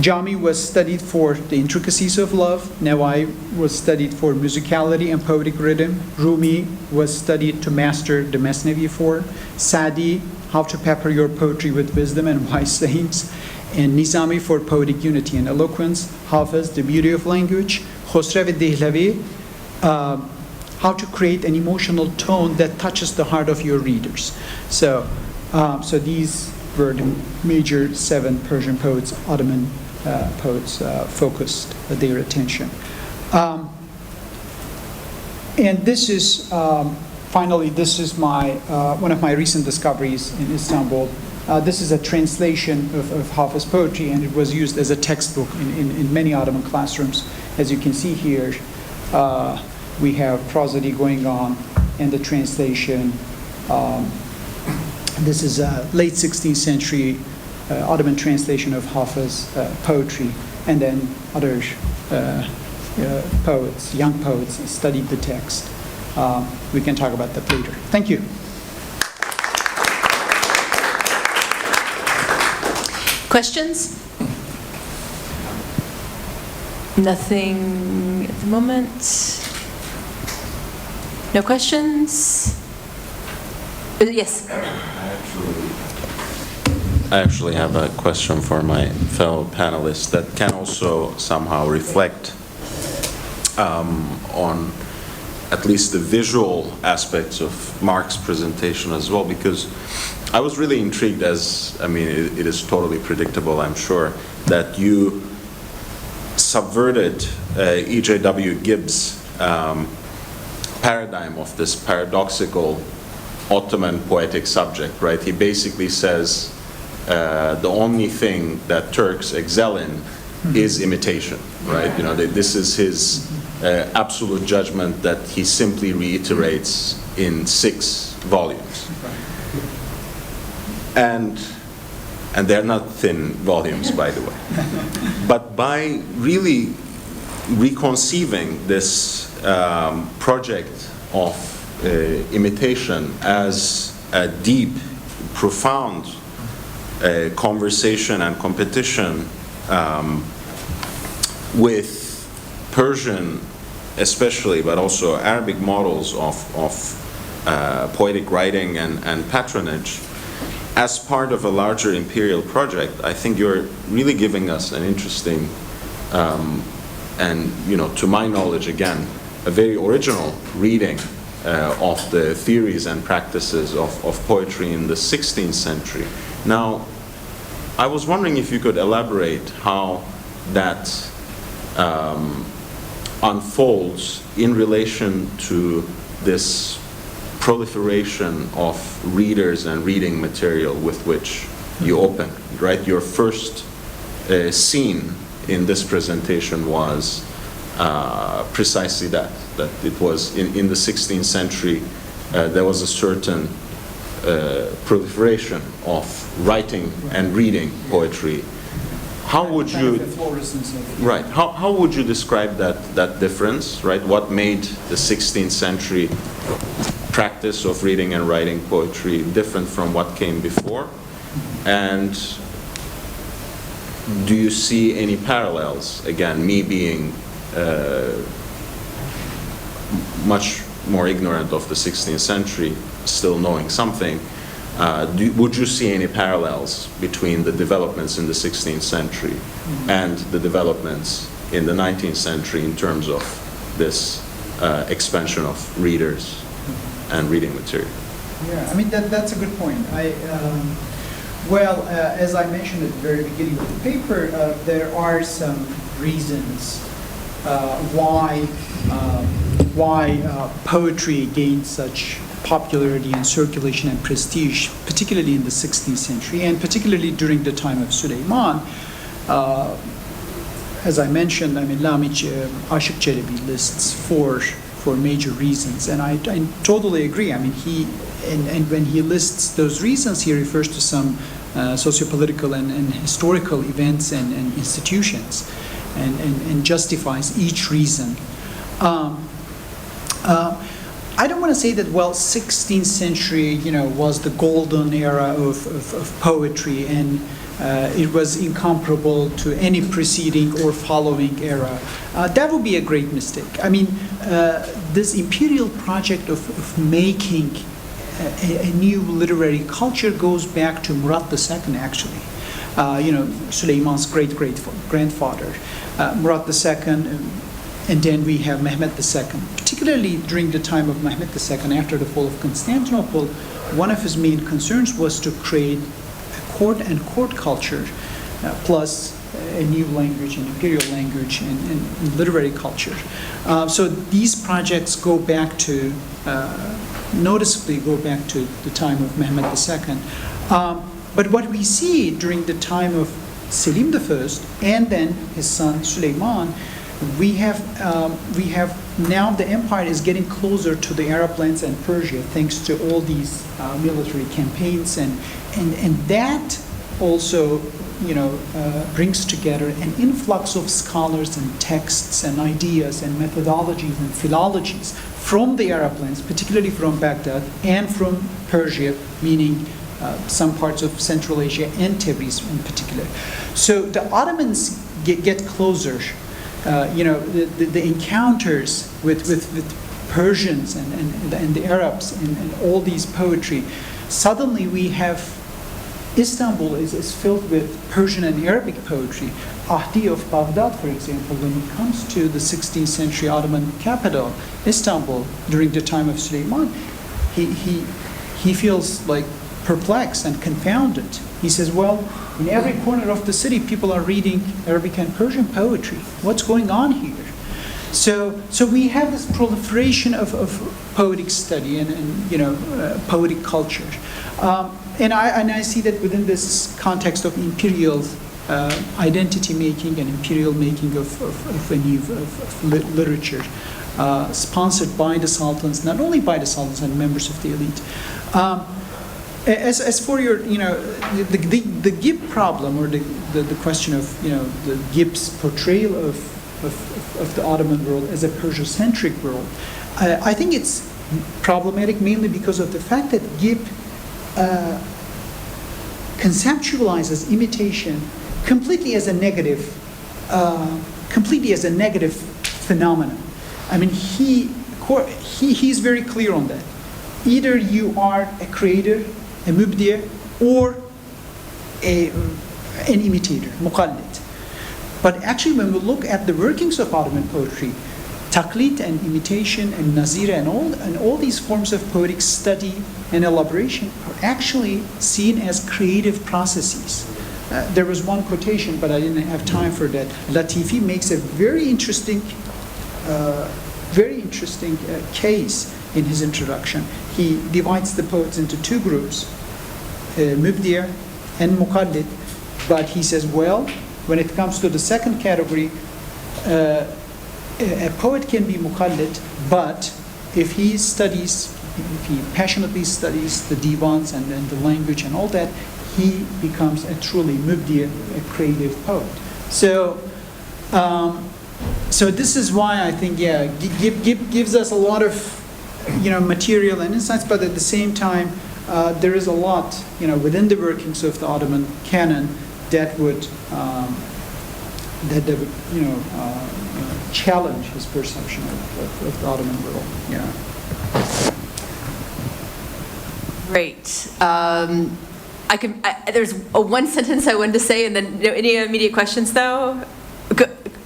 Jami was studied for the intricacies of love. Nevai was studied for musicality and poetic rhythm. Rumi was studied to master the Mesnevi form. Sadi, how to pepper your poetry with wisdom and wise sayings. And Nizami for poetic unity and eloquence. Hafez, the beauty of language. Khosravi Dehlavi, how to create an emotional tone that touches the heart of your readers. So these were the major 7 Persian poets, Ottoman poets focused their attention. And this is, finally, this is one of my recent discoveries in Istanbul. This is a translation of Hafez poetry, and it was used as a textbook in many Ottoman classrooms. As you can see here, we have prosody going on and the translation. This is a late 16th century Ottoman translation of Hafez poetry, and then other poets, young poets, studied the text. We can talk about that later. Thank you. Questions? Nothing at the moment. No questions? Yes. I actually have a question for my fellow panelists that can also somehow reflect on at least the visual aspects of Mark's presentation as well, because I was really intrigued, it is totally predictable, I'm sure, that you subverted E.J.W. Gibbs' paradigm of this paradoxical Ottoman poetic subject, right? He basically says the only thing that Turks excel in is imitation, right? You know, this is his absolute judgment that he simply reiterates in 6 volumes. And they're not thin volumes, by the way. But by really reconceiving this project of imitation as a deep, profound conversation and competition with Persian especially, but also Arabic models of poetic writing and patronage, as part of a larger imperial project, I think you're really giving us an interesting and, you know, to my knowledge, again, a very original reading of the theories and practices of poetry in the 16th century. Now, I was wondering if you could elaborate how that unfolds in relation to this proliferation of readers and reading material with which you open, right? Your first scene in this presentation was precisely that it was in the 16th century, there was a certain proliferation of writing and reading poetry. How would you, right, how would you describe that difference, right? What made the 16th century practice of reading and writing poetry different from what came before? And do you see any parallels? Again, me being much more ignorant of the 16th century, still knowing something, would you see any parallels between the developments in the 16th century and the developments in the 19th century in terms of this expansion of readers and reading material? Yeah, I mean, that's a good point. As I mentioned at the very beginning of the paper, there are some reasons why poetry gained such popularity and circulation and prestige, particularly in the 16th century, and particularly during the time of Suleiman. As I mentioned, I mean, Lamic Aşık Çelebi lists four major reasons, and I totally agree. I mean, and when he lists those reasons, he refers to some socio-political and historical events and institutions, and justifies each reason. I don't want to say that, well, 16th century, you know, was the golden era of poetry, and it was incomparable to any preceding or following era. That would be a great mistake. I mean, this imperial project of making a new literary culture goes back to Murat II, actually. You know, Suleiman's great-grandfather. Murat II, and then we have Mehmed II. Particularly during the time of Mehmed II, after the fall of Constantinople, one of his main concerns was to create a court culture, plus a new language, an imperial language, and literary culture. So these projects go back to, noticeably go back to the time of Mehmed II. But what we see during the time of Selim I and then his son Suleiman, we have now the empire is getting closer to the Arab lands and Persia thanks to all these military campaigns, and that also, you know, brings together an influx of scholars and texts and ideas and methodologies and philologies from the Arab lands, particularly from Baghdad, and from Persia, meaning some parts of Central Asia and Tabriz in particular. So the Ottomans get closer. You know, the encounters with Persians and the Arabs and all these poetry, suddenly we have Istanbul is filled with Persian and Arabic poetry. Ahdi of Baghdad, for example, when it comes to the 16th century Ottoman capital, Istanbul, during the time of Suleiman, he feels like perplexed and confounded. He says, well, in every corner of the city, people are reading Arabic and Persian poetry. What's going on here? So we have this proliferation of poetic study and poetic culture. And I see that within this context of imperial identity making and imperial making of literature, sponsored by the sultans, not only by the sultans and members of the elite. As for your, the Gibb problem, or the question of, the Gibb's portrayal of the Ottoman world as a Persian-centric world, I think it's problematic mainly because of the fact that Gibb conceptualizes imitation completely as a negative phenomenon. I mean, he's very clear on that. Either you are a creator, a mubdi', or an imitator, muqallid. But actually, when we look at the workings of Ottoman poetry, taqlid and imitation and nazira and all these forms of poetic study and elaboration are actually seen as creative processes. There was one quotation, but I didn't have time for that. Latifi makes a very interesting case in his introduction. He divides the poets into two groups, mubdi' and muqallid, but he says, well, when it comes to the second category, a poet can be muqallid, but if he passionately studies the divans and the language and all that, he becomes a truly mubdi', a creative poet. So this is why I think, Gibb gives us a lot of, material and insights, but at the same time, there is a lot, within the workings of the Ottoman canon that would challenge his perception of the Ottoman world. Great. There's one sentence I wanted to say, and then any immediate questions though?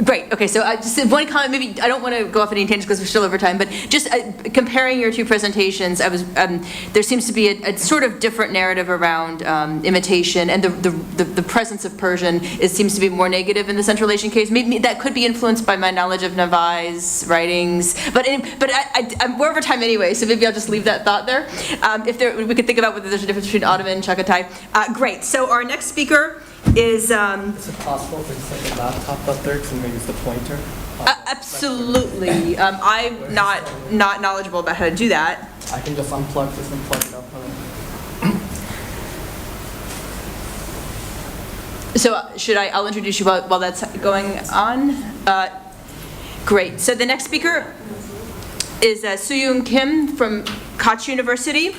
Great. Okay, so I just one comment. Maybe I don't want to go off any tangents because we're still over time, but just comparing your two presentations, there seems to be a sort of different narrative around imitation, and the presence of Persian seems to be more negative in the Central Asian case. Maybe that could be influenced by my knowledge of Navai's writings, but we're over time anyway, so maybe I'll just leave that thought there. We could think about whether there's a difference between Ottoman and Chagatai. Great. So our next speaker is. Is it possible to set the laptop up there and maybe use the pointer? Absolutely. I'm not knowledgeable about how to do that. I can just unplug this and plug it up. So I'll introduce you while that's going on. Great. So the next speaker is Soo-Yoon Kim from Koch University,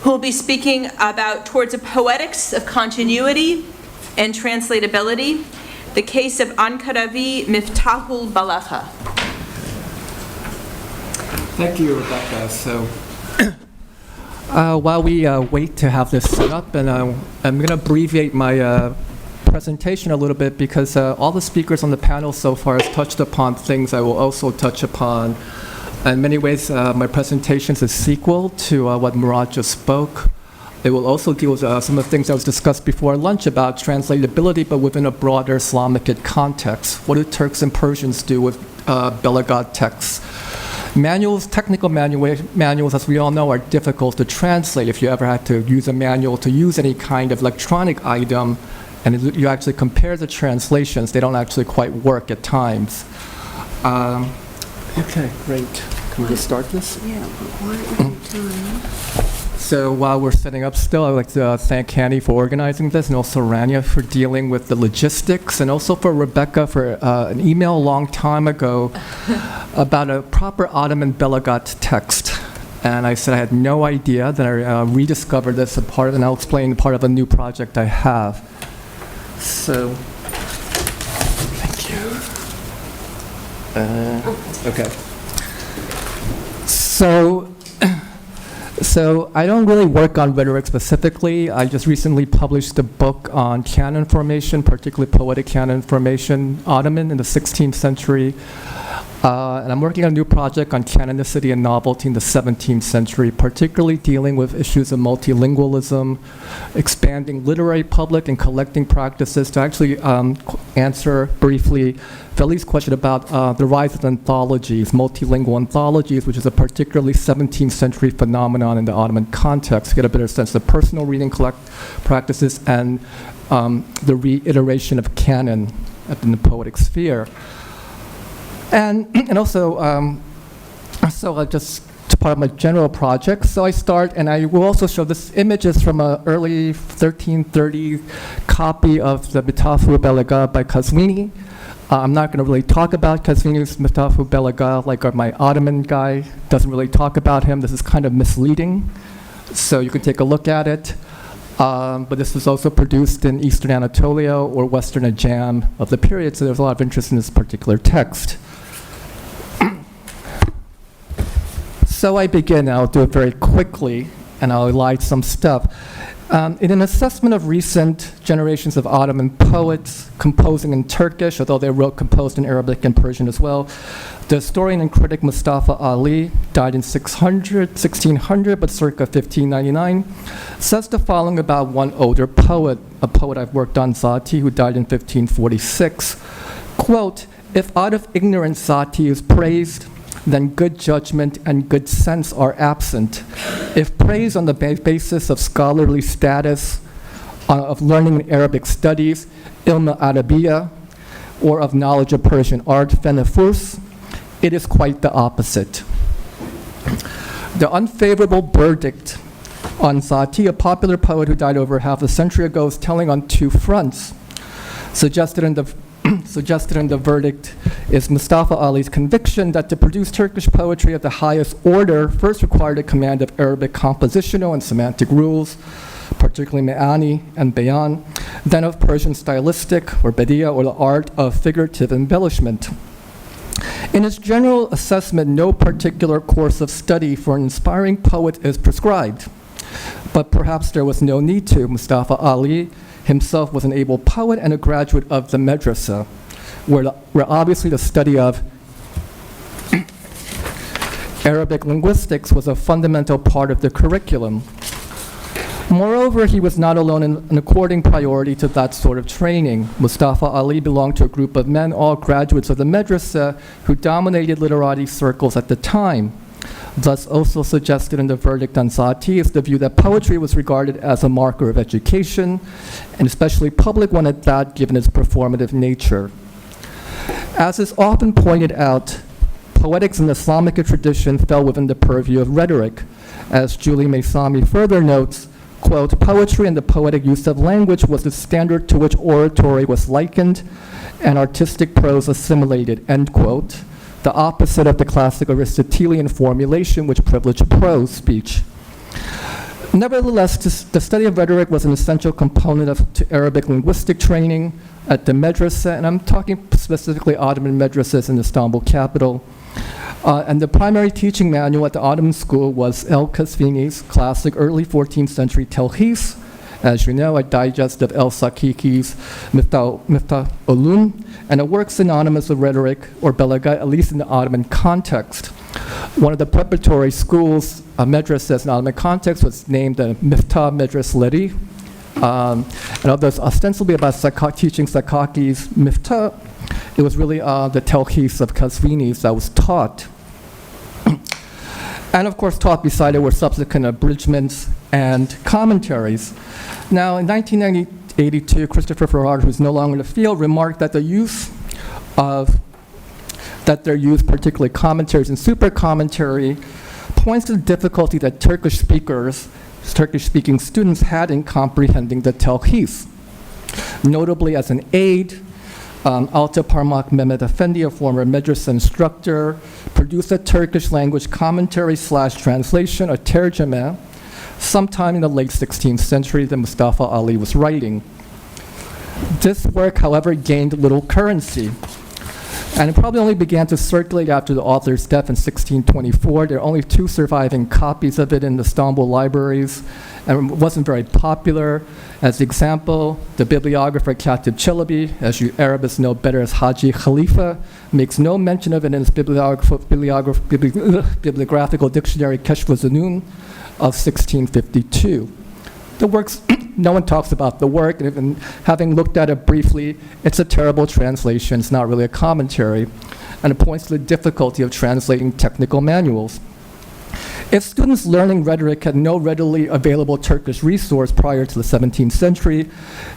who will be speaking about Towards a Poetics of Continuity and Translatability, the case of Ankaravi Miftahul Balagha. Thank you, Rebecca. So while we wait to have this set up, and I'm going to abbreviate my presentation a little bit because all the speakers on the panel so far has touched upon things I will also touch upon. In many ways, my presentation is a sequel to what Murad just spoke. It will also deal with some of the things that was discussed before lunch about translatability, but within a broader Islamic context. What do Turks and Persians do with Belaghat texts? Technical manuals, as we all know, are difficult to translate. If you ever had to use a manual to use any kind of electronic item, and you actually compare the translations, they don't actually quite work at times. Okay, great. Can we just start this? Yeah, but why every time? So while we're setting up still, I'd like to thank Hanny for organizing this, and also Rania for dealing with the logistics, and also for Rebecca for an email a long time ago about a proper Ottoman Belaghat text. And I said I had no idea. Then I rediscovered this and I'll explain part of a new project I have. So, thank you. Okay. So I don't really work on rhetoric specifically. I just recently published a book on canon formation, particularly poetic canon formation, Ottoman in the 16th century. And I'm working on a new project on canonicity and novelty in the 17th century, particularly dealing with issues of multilingualism, expanding literary, public, and collecting practices to actually answer briefly Veli's question about the rise of anthologies, multilingual anthologies, which is a particularly 17th century phenomenon in the Ottoman context, to get a better sense of personal reading practices and the reiteration of canon in the poetic sphere. And also, so just part of my general project. So I start, and I will also show this images from an early 1330 copy of the Mitafu Belaga by Kazwini. I'm not going to really talk about Kazwini's Mitafu Belaga, like my Ottoman guy doesn't really talk about him. This is kind of misleading, so you can take a look at it. But this was also produced in Eastern Anatolia or Western Ajam of the period, so there's a lot of interest in this particular text. So I begin, I'll do it very quickly, and I'll highlight some stuff. In an assessment of recent generations of Ottoman poets composing in Turkish, although they composed in Arabic and Persian as well, the historian and critic Mustafa Ali, died in 1600, but circa 1599, says the following about one older poet, a poet I've worked on, Zati, who died in 1546. Quote, "If out of ignorance Zati is praised, then good judgment and good sense are absent. If praised on the basis of scholarly status, of learning in Arabic studies, ilm al-Arabiya, or of knowledge of Persian art, fenefus, it is quite the opposite." The unfavorable verdict on Zati, a popular poet who died over half a century ago, is telling on two fronts. Suggested in the verdict is Mustafa Ali's conviction that to produce Turkish poetry of the highest order first required a command of Arabic compositional and semantic rules, particularly me'ani and bayan, then of Persian stylistic or badiya, or the art of figurative embellishment. In his general assessment, no particular course of study for an inspiring poet is prescribed, but perhaps there was no need to. Mustafa Ali himself was an able poet and a graduate of the Madrasa, where obviously the study of Arabic linguistics was a fundamental part of the curriculum. Moreover, he was not alone in according priority to that sort of training. Mustafa Ali belonged to a group of men, all graduates of the Madrasa, who dominated literati circles at the time. Thus, also suggested in the verdict on Zati is the view that poetry was regarded as a marker of education, and especially public one at that, given its performative nature. As is often pointed out, poetics in the Islamic tradition fell within the purview of rhetoric. As Julie Maysami further notes, quote, "Poetry and the poetic use of language was the standard to which oratory was likened and artistic prose assimilated," end quote. The opposite of the classic Aristotelian formulation which privileged prose speech. Nevertheless, the study of rhetoric was an essential component to Arabic linguistic training at the Madrasa, and I'm talking specifically Ottoman madrasas in Istanbul capital. And the primary teaching manual at the Ottoman school was El-Kazvini's classic early 14th century Telhis, as you know, a digest of El-Sakiki's Miftah Ulum, and a work synonymous with rhetoric or belaga, at least in the Ottoman context. One of the preparatory schools, madrasas in Ottoman context, was named the Miftah Medresleri, and although it's ostensibly about teaching Sakaki's Miftah, it was really the Telhis of Kazvini's that was taught. And of course, taught beside it were subsequent abridgments and commentaries. Now, in 1982, Christopher Farrar, who's no longer in the field, remarked that their use, particularly commentaries and super commentary, points to the difficulty that Turkish-speaking students had in comprehending the Telhis. Notably, as an aid, Alta Parmak Mehmet Efendi, a former madrasa instructor, produced a Turkish language commentary/translation, a terjemeh, sometime in the late 16th century that Mustafa Ali was writing. This work, however, gained little currency. And it probably only began to circulate after the author's death in 1624. There are only 2 surviving copies of it in the Istanbul libraries, and it wasn't very popular. As an example, the bibliographer Katib Çelebi, as you Arabists know better as Haji Khalifa, makes no mention of it in his bibliographical dictionary Keshf Zunun of 1652. The works, no one talks about the work, and even having looked at it briefly, it's a terrible translation. It's not really a commentary, and it points to the difficulty of translating technical manuals. If students learning rhetoric had no readily available Turkish resource prior to the 17th century,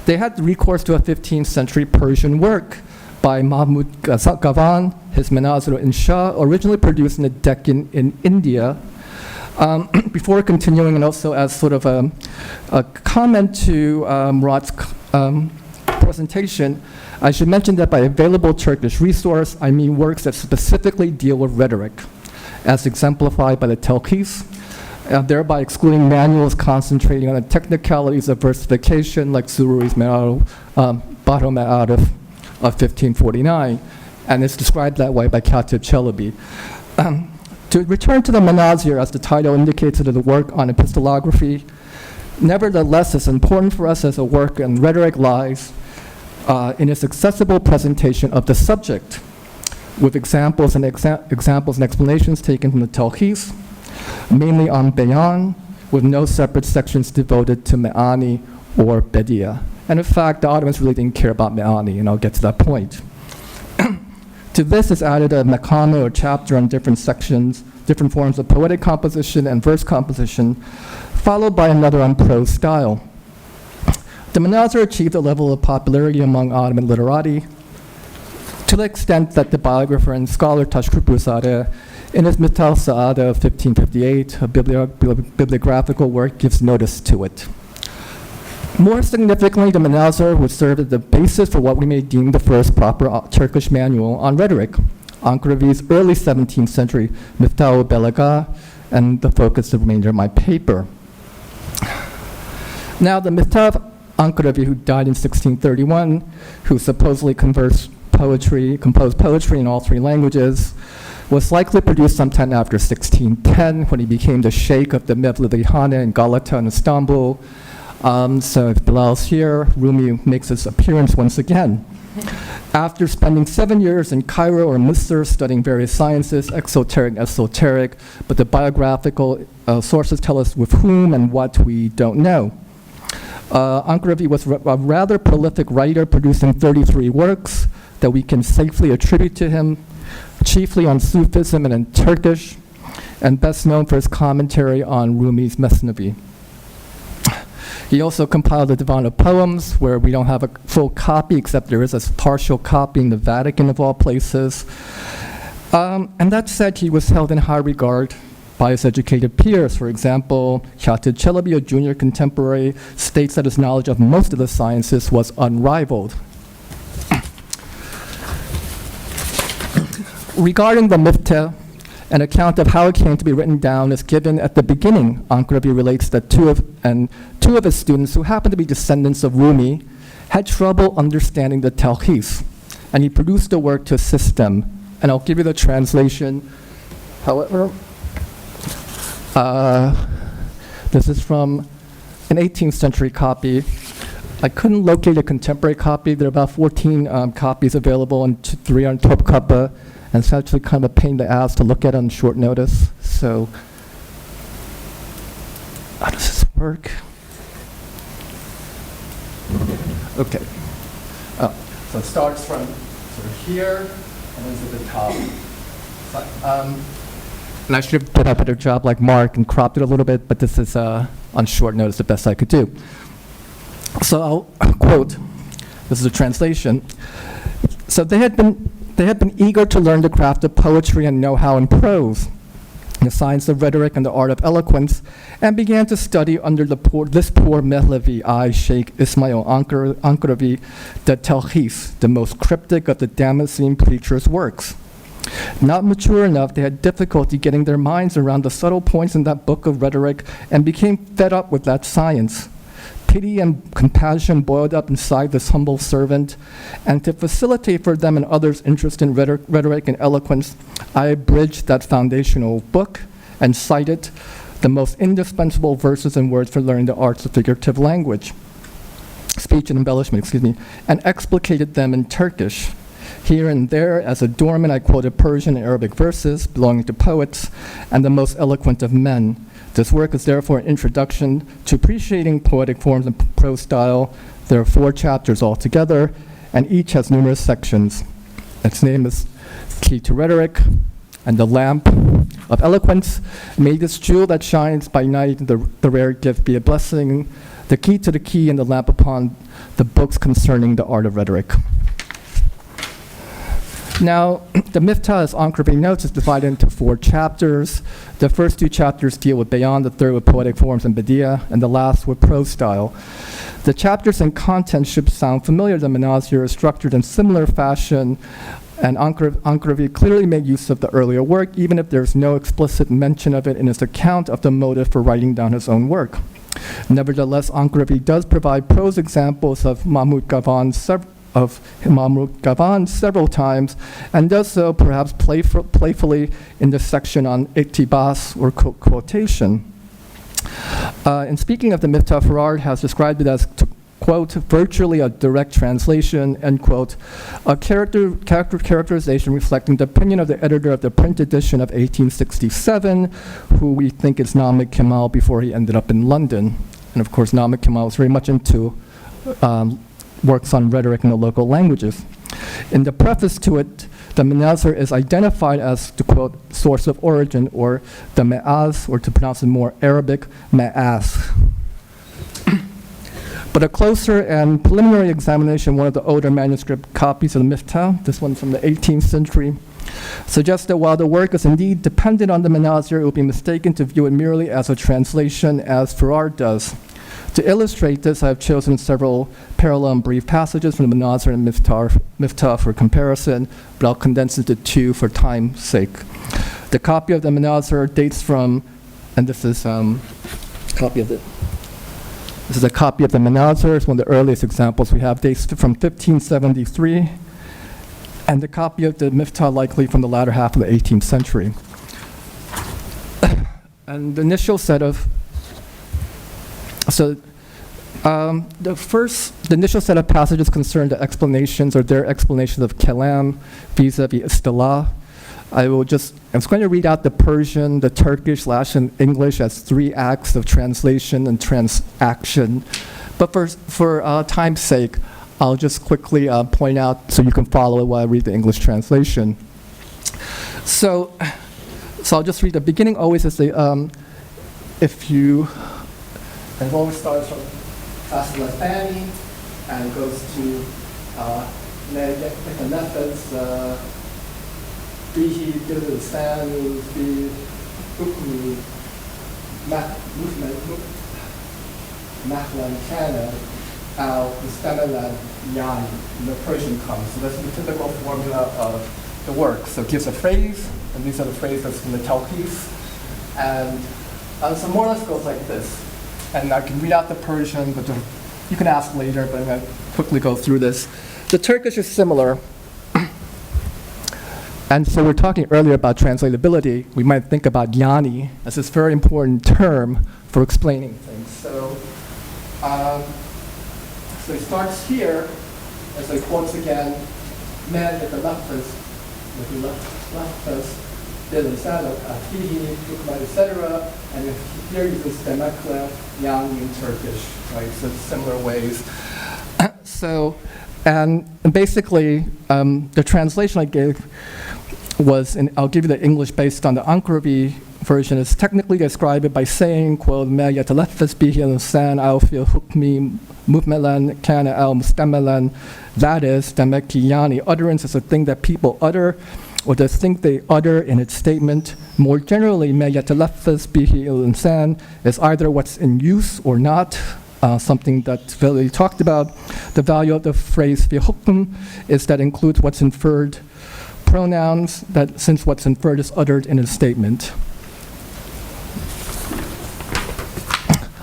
they had recourse to a 15th century Persian work by Mahmud Gavan, his Manazir-u-Insha, originally produced in the Deccan in India. Before continuing, and also as sort of a comment to Murat's presentation, I should mention that by available Turkish resource, I mean works that specifically deal with rhetoric, as exemplified by the telkhis, thereby excluding manuals concentrating on the technicalities of versification, like Soory's Bahru Ma'arif of 1549, and it's described that way by Katib Çelebi. To return to the Manazir, as the title indicates, of the work on epistolography, nevertheless, it's important for us as a work, and rhetoric lies in its accessible presentation of the subject, with examples and explanations taken from the telkhis, mainly on bayan, with no separate sections devoted to me'ani or bedia. And in fact, the Ottomans really didn't care about me'ani, and I'll get to that point. To this is added a maqama, or chapter on different sections, different forms of poetic composition and verse composition, followed by another on prose style. The Manazir achieved a level of popularity among Ottoman literati to the extent that the biographer and scholar Taşkırpuzade, in his Mital Saada of 1558, a bibliographical work, gives notice to it. More significantly, the Manazir would serve as the basis for what we may deem the first proper Turkish manual on rhetoric, Ankaravi's early 17th century Miftah Belaga, and the focus of the remainder of my paper. Now, the Miftah Ankaravi, who died in 1631, who supposedly composed poetry in all 3 languages, was likely produced sometime after 1610, when he became the sheikh of the Mevlevi Hane in Galata in Istanbul. So if Bilal's here, Rumi makes his appearance once again. After spending 7 years in Cairo or Misr studying various sciences, exoteric and esoteric, but the biographical sources tell us with whom and what we don't know. Ankaravi was a rather prolific writer, producing 33 works that we can safely attribute to him, chiefly on Sufism and in Turkish, and best known for his commentary on Rumi's Mesnevi. He also compiled the Divan of Poems, where we don't have a full copy, except there is a partial copy in the Vatican of all places. And that said, he was held in high regard by his educated peers. For example, Katib Çelebi, a junior contemporary, states that his knowledge of most of the sciences was unrivaled. Regarding the Miftah, an account of how it came to be written down is given at the beginning. Ankaravi relates that two of his students, who happened to be descendants of Rumi, had trouble understanding the telkhis, and he produced a work to assist them. And I'll give you the translation. However, this is from an 18th century copy. I couldn't locate a contemporary copy. There are about 14 copies available, and 3 on Topkapı. And it's actually kind of a pain in the ass to look at on short notice. So, how does this work? Okay. So it starts from sort of here and ends at the top. And I should have done a better job like Mark and cropped it a little bit, but this is on short notice the best I could do. So I'll quote, this is a translation. So they had been eager to learn the craft of poetry and know-how in prose, the science of rhetoric and the art of eloquence, and began to study under this poor Mevlevi Sheikh Ismail Ankaravi, the telkhis, the most cryptic of the Damascene preacher's works. Not mature enough, they had difficulty getting their minds around the subtle points in that book of rhetoric and became fed up with that science. pity and compassion boiled up inside this humble servant, and to facilitate for them and others interest in rhetoric and eloquence, I abridged that foundational book and cited the most indispensable verses and words for learning the arts of figurative language, speech and embellishment, and explicated them in Turkish. Here and there, as a doorman, I quoted Persian and Arabic verses belonging to poets and the most eloquent of men. This work is therefore an introduction to appreciating poetic forms and prose style. There are 4 chapters altogether, and each has numerous sections. Its name is Key to Rhetoric, and the lamp of eloquence. May this jewel that shines by night, the rare gift, be a blessing, the key to the key and the lamp upon the books concerning the art of rhetoric. Now, the Miftah, as Ankrabi notes, is divided into 4 chapters. The first 2 chapters deal with bayan, the third with poetic forms and badiya, and the last with prose style. The chapters and content should sound familiar. The Manazir is structured in similar fashion, and Ankrabi clearly made use of the earlier work, even if there's no explicit mention of it in his account of the motive for writing down his own work. Nevertheless, Ankrabi does provide prose examples of Mahmud Gavan several times, and does so perhaps playfully in the section on iktibas, or quotation. In speaking of the Miftah, Farard has described it as, to quote, virtually a direct translation, end quote, a characterization reflecting the opinion of the editor of the print edition of 1867, who we think is Ahmed Kemal before he ended up in London. And of course, Ahmed Kemal was very much into works on rhetoric in the local languages. In the preface to it, the Manazir is identified as, to quote, source of origin, or the Me'az, or to pronounce it more Arabic, Me'az. But a closer and preliminary examination, one of the older manuscript copies of the Miftah, this one from the 18th century, suggests that while the work is indeed dependent on the Manazir, it would be mistaken to view it merely as a translation, as Farard does. To illustrate this, I have chosen several parallel and brief passages from the Manazir and Miftah for comparison, but I'll condense it to 2 for time's sake. The copy of the Manazir dates from, and this is a copy of the Manazir. It's one of the earliest examples we have, dates from 1573, and the copy of the Miftah likely from the latter half of the 18th century. And the initial set of the initial set of passages concern the explanations, or their explanations of kalam vis-a-vis istilah. I was going to read out the Persian, the Turkish, and English as 3 acts of translation and transaction. But for time's sake, I'll just quickly point out so you can follow it while I read the English translation. So I'll just read the beginning. Always is the and it always starts from Fasilafani and goes to methods, bihi bilsanu bi hukmi mahlan kana al mustamalan yani. The Persian comes. So that's the typical formula of the work. So it gives a phrase, and these are the phrases from the Talqis. And so more or less goes like this. And I can read out the Persian, but you can ask later, but I'm going to quickly go through this. The Turkish is similar. And so we're talking earlier about translatability. We might think about yani as this very important term for explaining things. So he starts here, as he quotes again, man with the lafaz, etc. And here uses demekle, yang in Turkish, right? So similar ways. And basically, the translation I gave was, and I'll give you the English based on the Ankrabi version, is technically described it by saying, quote, ma yatalaffaz bihi al-insan aw fi hukmi muvmelan kana al mustamalan. That is, demeki yani, utterance is a thing that people utter, or the thing they utter in its statement. More generally, ma yatalaffaz bihi al-insan is either what's in use or not, something that Capelli talked about. The value of the phrase fi hukm is that includes what's inferred, pronouns, that since what's inferred is uttered in a statement.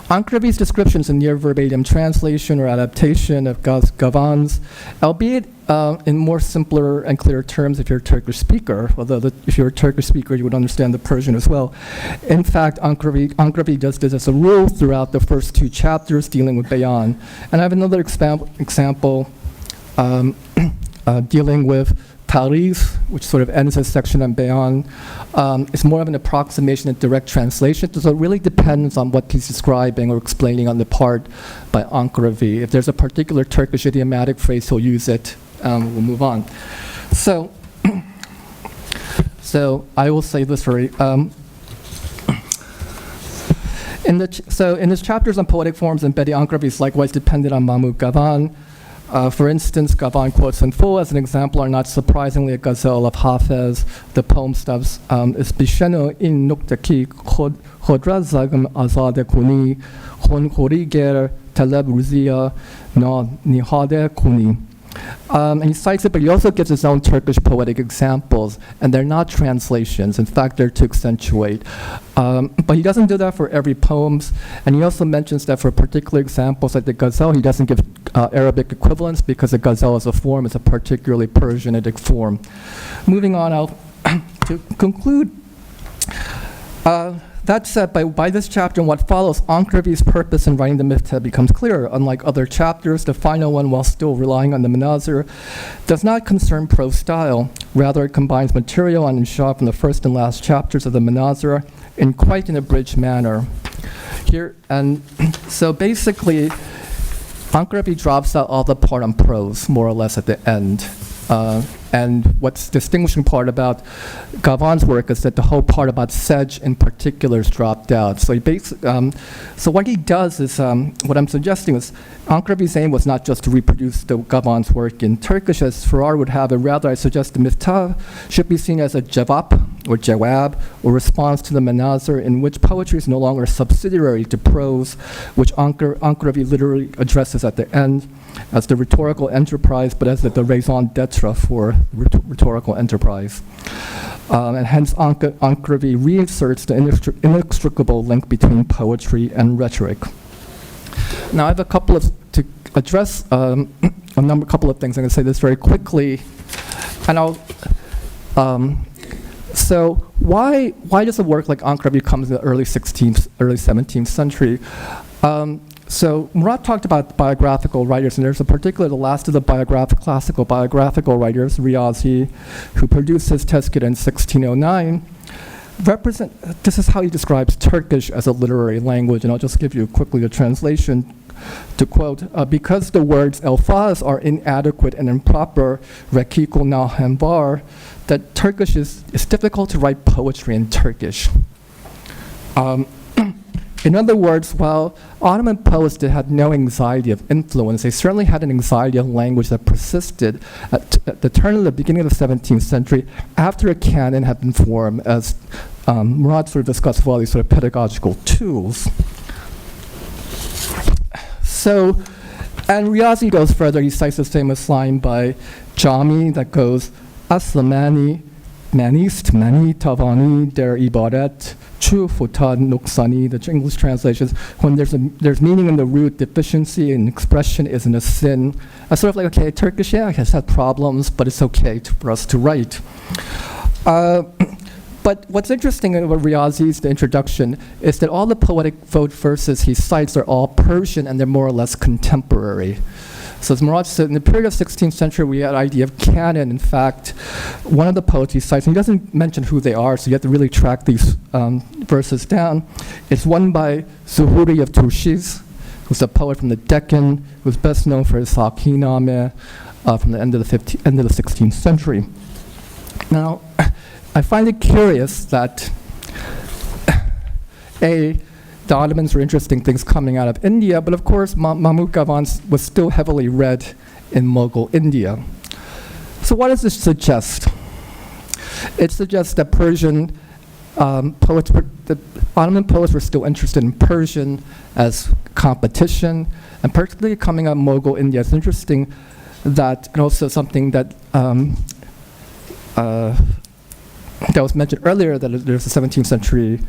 Ankaravi's description is a near verbatim translation or adaptation of Gavan's, albeit in more simpler and clearer terms if you're a Turkish speaker, although if you're a Turkish speaker, you would understand the Persian as well. In fact, Ankaravi does this as a rule throughout the first 2 chapters dealing with Bayan. And I have another example dealing with Paris, which sort of ends this section on Bayan. It's more of an approximation and direct translation, so it really depends on what he's describing or explaining on the part by Ankaravi. If there's a particular Turkish idiomatic phrase, he'll use it. We'll move on. So I will say this very. In his chapters on poetic forms, Bedi Ankaravi is likewise dependent on Mahmud Gavan. For instance, Gavan quotes in full as an example are not surprisingly a ghazal of Hafez. The poem stops, Isbisheno in nuktaki khodra zagam azade kuni, khon khoriger talab ruzia na nihade kuni. And he cites it, but he also gives his own Turkish poetic examples, and they're not translations. In fact, they're to accentuate. But he doesn't do that for every poem, and he also mentions that for particular examples like the ghazal, he doesn't give Arabic equivalents because the ghazal as a form is a particularly Persianic form. Moving on, to conclude, that said, by this chapter and what follows, Ankaravi's purpose in writing the Miftah becomes clearer. Unlike other chapters, the final one, while still relying on the Manazir, does not concern prose style. Rather, it combines material on Insha from the first and last chapters of the Manazir in quite an abridged manner. So basically, Ankaravi drops out all the part on prose, more or less, at the end. And what's distinguishing part about Gavan's work is that the whole part about Sedge in particular is dropped out. So so what he does is, what I'm suggesting is, Ankaravi's aim was not just to reproduce Gavan's work in Turkish as Farrar would have it. Rather, I suggest the Miftah should be seen as a javab or jawab, or response to the Manazir, in which poetry is no longer subsidiary to prose, which Ankaravi literally addresses at the end as the rhetorical enterprise, but as the raison d'etre for rhetorical enterprise. And hence Ankaravi reinserts the inextricable link between poetry and rhetoric. Now I have to address a couple of things. I'm going to say this very quickly, and so why does a work like Ankaravi come in the early 16th, early 17th century? So Murat talked about biographical writers, and there's the last of the classical biographical writers, Riazi, who produced his Tezkere in 1609. This is how he describes Turkish as a literary language, and I'll just give you quickly a translation to quote, because the words elfaz are inadequate and improper, rekikul nahembar, that Turkish is difficult to write poetry in Turkish. In other words, while Ottoman poets had no anxiety of influence, they certainly had an anxiety of language that persisted at the turn of the beginning of the 17th century after a canon had been formed, as Murat sort of discussed with all these sort of pedagogical tools. So, and Riazi goes further. He cites this famous line by Jami that goes, Aslamani manist mani tavani der ibaret chu futad nuksani. The English translation is, when there's meaning in the root, deficiency in expression isn't a sin. I sort of like, okay, Turkish, yeah, has had problems, but it's okay for us to write. But what's interesting about Riazi's, the introduction, is that all the poetic verses he cites are all Persian, and they're more or less contemporary. So as Murat said, in the period of 16th century, we had an idea of canon. In fact, one of the poets he cites, and he doesn't mention who they are, so you have to really track these verses down. It's one by Soory of Turkish, who's a poet from the Deccan, who's best known for his Sakiname from the end of the 16th century. Now, I find it curious that the Ottomans were interesting things coming out of India, but of course Mahmud Gavan was still heavily read in Mughal India. So what does this suggest? It suggests that Persian the Ottoman poets were still interested in Persian as competition, and particularly coming out of Mughal India. It's interesting that, and also something that that was mentioned earlier, that there's a 17th century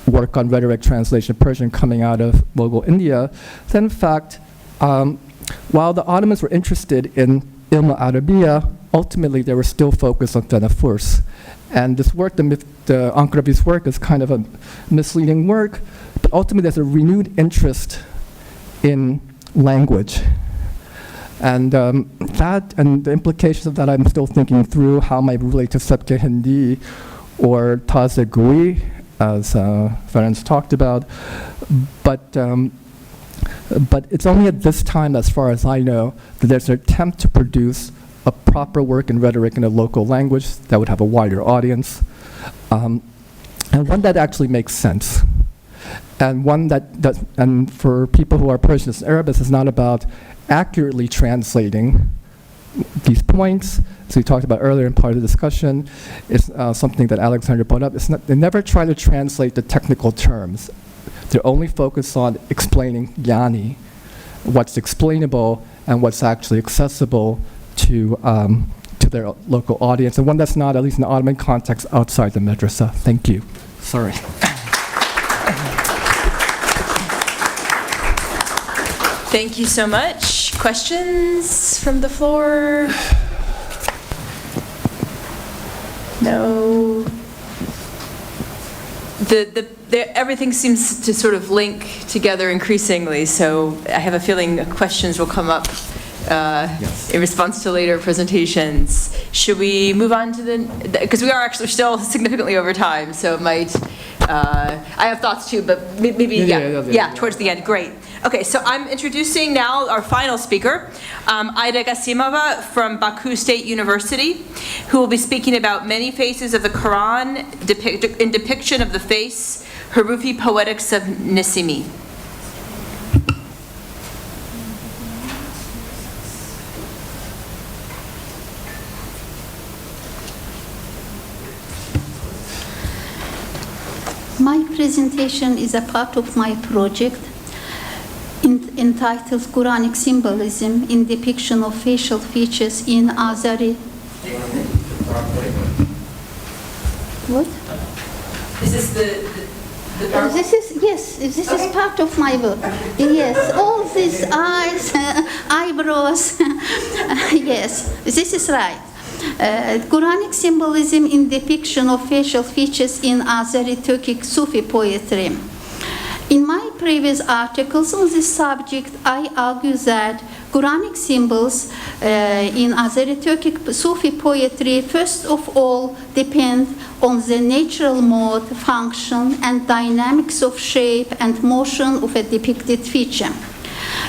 work on rhetoric translation Persian coming out of Mughal India, that in fact, while the Ottomans were interested in Ilm al-Arabiya, ultimately they were still focused on Furs. And this work, the Ankarabi's work, is kind of a misleading work, but ultimately there's a renewed interest in language. And that, and the implications of that, I'm still thinking through how might relate to Sabke Hindi or Taze Gui, as Ferenc talked about. But it's only at this time, as far as I know, that there's an attempt to produce a proper work in rhetoric in a local language that would have a wider audience, and one that actually makes sense. And one that does, and for people who are Persian and Arabists, it's not about accurately translating these points. As we talked about earlier in part of the discussion, it's something that Alexander brought up. It's not, they never try to translate the technical terms. They're only focused on explaining yani, what's explainable and what's actually accessible to their local audience, and one that's not, at least in the Ottoman context, outside the madrasa. Thank you. Sorry. Thank you so much. Questions from the floor? No. Everything seems to sort of link together increasingly, so I have a feeling questions will come up in response to later presentations. Should we move on to because we are actually still significantly over time, so it might, I have thoughts too, but maybe, yeah, towards the end, great. Okay, so I'm introducing now our final speaker, Aida Gasimova from Baku State University, who will be speaking about many faces of the Quran in depiction of the face, Harufi Poetics of Nesimi. My presentation is a part of my project entitled Quranic Symbolism in Depiction of Facial Features in Azeri. What? Is this the This is, yes, this is part of my work. Yes, all these eyes, eyebrows, yes, this is right. Quranic symbolism in depiction of facial features in Azeri Turkic Sufi poetry. In my previous articles on this subject, I argue that Quranic symbols in Azeri Turkic Sufi poetry first of all depend on the natural mode, function, and dynamics of shape and motion of a depicted feature.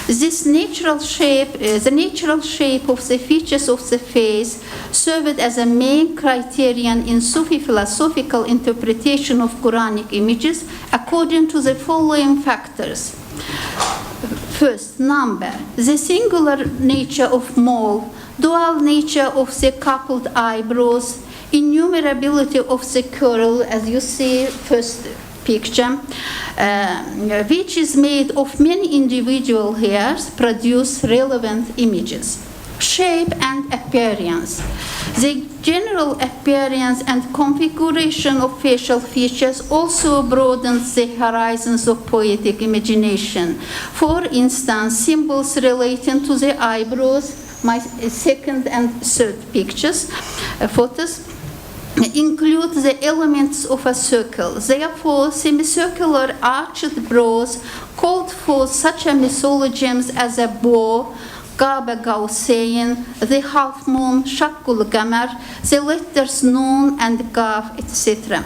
This natural shape, the natural shape of the features of the face served as a main criterion in Sufi philosophical interpretation of Quranic images according to the following factors. First, number, the singular nature of mole, dual nature of the coupled eyebrows, innumerability of the curl, as you see first picture, which is made of many individual hairs, produce relevant images. Shape and appearance. The general appearance and configuration of facial features also broadens the horizons of poetic imagination. For instance, symbols relating to the eyebrows, my second and third pictures, photos, include the elements of a circle. Therefore, semicircular arched brows called for such mythologisms as a bow, Kabe Gausein, the half moon, Shakkul Qamar, the letters Nun and Qaf, etc.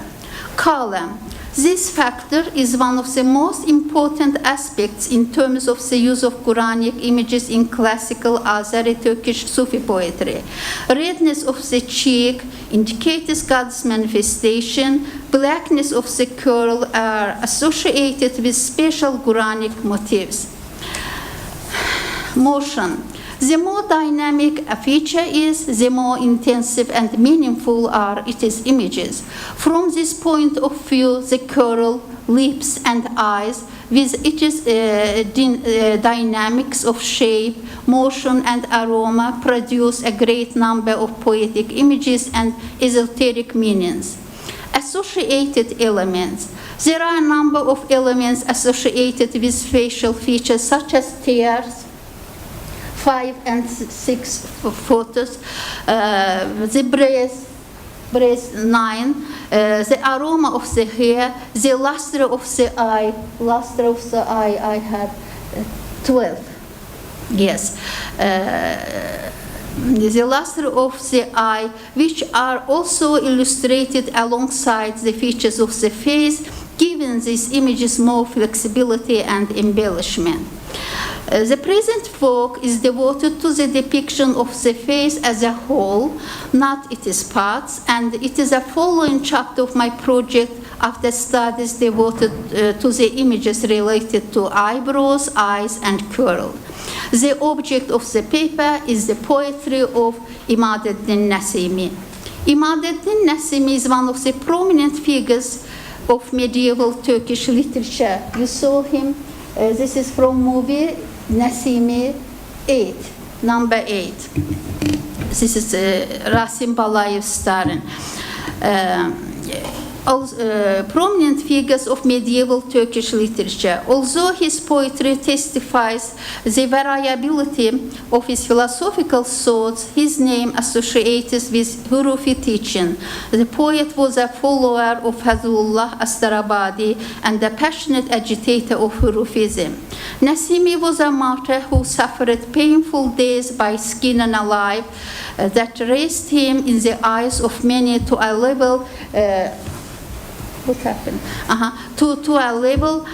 Color. This factor is one of the most important aspects in terms of the use of Quranic images in classical Azeri Turkish Sufi poetry. Redness of the cheek indicates God's manifestation. Blackness of the curl are associated with special Quranic motifs. Motion. The more dynamic a feature is, the more intensive and meaningful are its images. From this point of view, the curl, lips, and eyes, with its dynamics of shape, motion, and aroma, produce a great number of poetic images and esoteric meanings. A Associated elements. There are a number of elements associated with facial features such as tears, 5 and 6 photos, the breast 9, the aroma of the hair, the luster of the eye. Luster of the eye, I had 12. Yes. The luster of the eye, which are also illustrated alongside the features of the face, giving these images more flexibility and embellishment. The present work is devoted to the depiction of the face as a whole, not its parts, and it is a following chapter of my project after studies devoted to the images related to eyebrows, eyes, and curl. The object of the paper is the poetry of Imadeddin Nasimi. Imadeddin Nasimi is one of the prominent figures of medieval Turkish literature. You saw him. This is from movie Nasimi 8, number 8. This is Rasim Balayev starring. Prominent figures of medieval Turkish literature. Although his poetry testifies the variability of his philosophical thoughts, his name associates with Hurufi teaching. The poet was a follower of Fazlullah Astarabadi and a passionate agitator of Hurufism. Nasimi was a martyr who suffered painful deaths by skin and alive that raised him in the eyes of many to a level what happened? To a level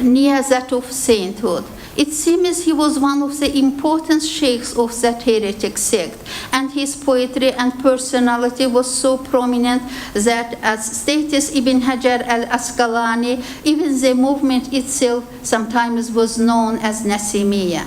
near that of sainthood. It seems he was one of the important sheikhs of that heretic sect, and his poetry and personality was so prominent that, as states Ibn Hajar al-Asqalani, even the movement itself sometimes was known as Nasimiya.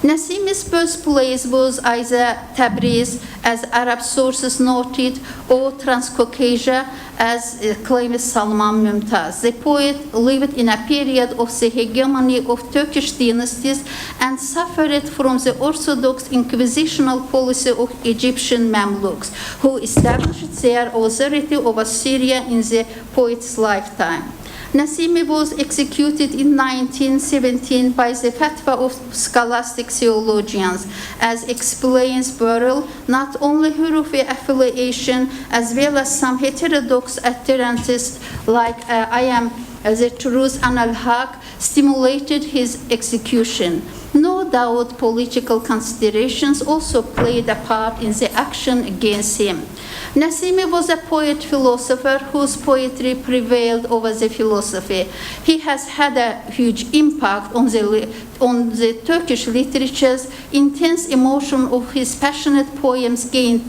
Nasimi's birthplace was either Tabriz, as Arab sources noted, or Transcaucasia, as claims Salman Mumtaz. The poet lived in a period of the hegemony of Turkish dynasties and suffered from the orthodox inquisitional policy of Egyptian Mamluks, who established their authority over Syria in the poet's lifetime. Nasimi was executed in 1917 by the fatwa of scholastic theologians, as explains Burrell. Not only Hurufi affiliation, as well as some heterodox adherents like I am the truth and al-haq, stimulated his execution. No doubt political considerations also played a part in the action against him. Nasimi was a poet-philosopher whose poetry prevailed over the philosophy. He has had a huge impact on the Turkish literature's intense emotion of his passionate poems gained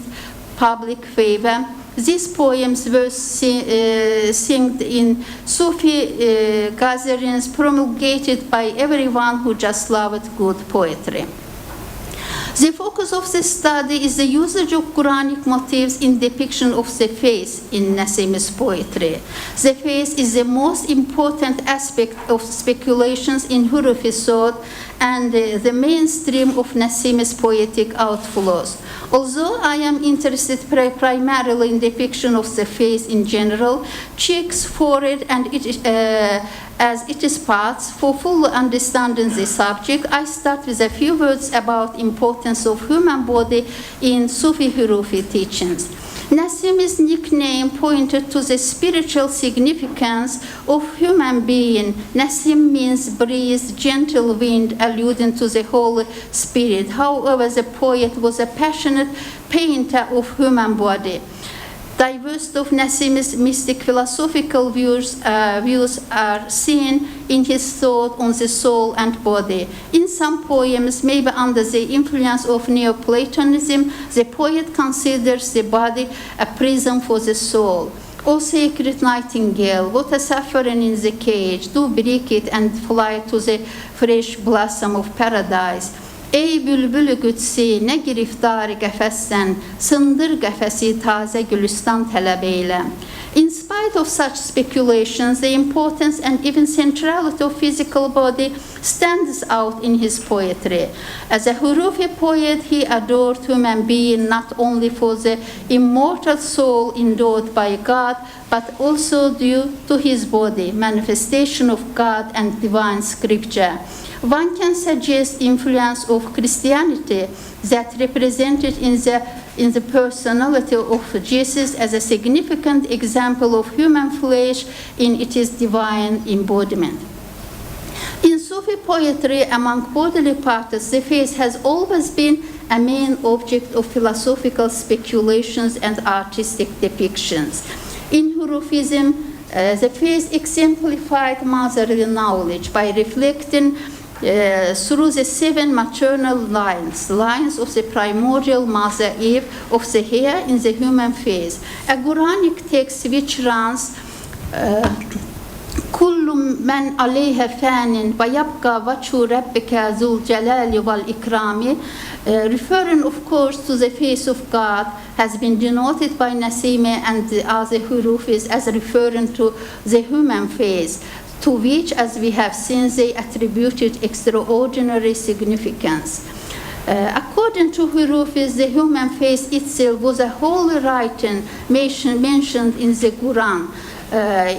public favor. These poems were sung in Sufi gatherings promulgated by everyone who just loved good poetry. The focus of the study is the usage of Quranic motifs in depiction of the face in Nasimi's poetry. The face is the most important aspect of speculations in Hurufi thought and the mainstream of Nasimi's poetic outflows. Although I am interested primarily in depiction of the face in general, cheeks, forehead, and as its parts, for full understanding the subject, I start with a few words about importance of human body in Sufi Hurufi teachings. Nasimi's nickname pointed to the spiritual significance of human being. Nasim means breeze, gentle wind, alluding to the Holy Spirit. However, the poet was a passionate painter of human body. Diverse of Nasimi's mystic philosophical views are seen in his thought on the soul and body. In some poems, maybe under the influence of Neoplatonism, the poet considers the body a prison for the soul. O sacred nightingale, what a suffering in the cage, do break it and fly to the fresh blossom of paradise. Ey bülbülü gütsi, ne giriftar qəfəssən, sındır qəfəsi taze gülistan tələb eyle. In spite of such speculations, the importance and even centrality of physical body stands out in his poetry. As a Hurufi poet, he adored human being not only for the immortal soul endowed by God, but also due to his body, manifestation of God and divine scripture. One can suggest influence of Christianity that represented in the personality of Jesus as a significant example of human flesh in its divine embodiment. In Sufi poetry, among bodily parts, the face has always been a main object of philosophical speculations and artistic depictions. In Hurufism, the face exemplified motherly knowledge by reflecting through the 7 maternal lines of the primordial Mother Eve of the hair in the human face. A Quranic text which runs, كل من عليها فان ويبقى وجه ربك ذو الجلال والإكرام, referring of course to the face of God, has been denoted by Nasime and the other Hurufis as referring to the human face, to which, as we have seen, they attributed extraordinary significance. According to Hurufis, the human face itself was a holy writing mentioned in the Quran,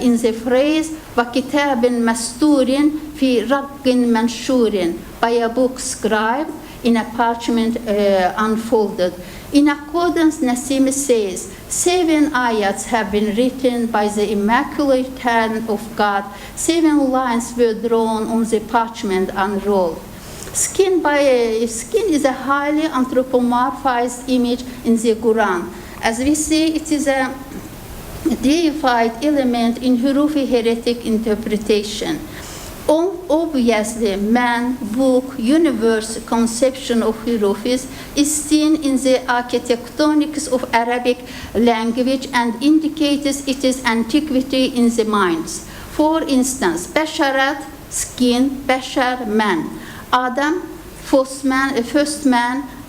in the phrase وَكِتَابٍ مَسْتُورٍ فِي رَقٍ مَنْشُورٍ, by a book scribed in a parchment unfolded. In accordance, Nassim says, 7 ayats have been written by the immaculate hand of God. 7 lines were drawn on the parchment unrolled. Skin is a highly anthropomorphized image in the Quran. As we see, it is a deified element in Hurufi heretic interpretation. Obviously, man, book, universe conception of Hurufis is seen in the architectonics of Arabic language and indicates its antiquity in the minds. For instance, Basharat, skin, Bashar, man. Adam, first man,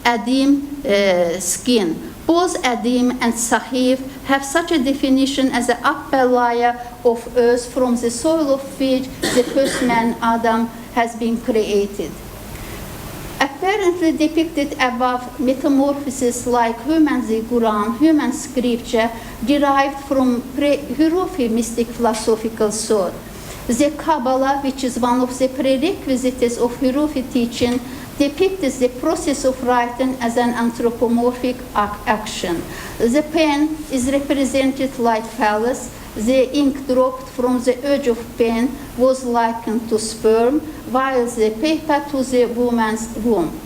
Adim, skin. Both Adim and Sahif have such a definition as the upper layer of earth from the soil of which the first man, Adam, has been created. Apparently depicted above, metamorphosis like human Quran, human scripture, derived from pre-Hurufi mystic philosophical thought. The Kabbalah, which is one of the prerequisites of Hurufi teaching, depicts the process of writing as an anthropomorphic action. The pen is represented like phallus. The ink dropped from the edge of pen was likened to sperm, while the paper to the woman's womb.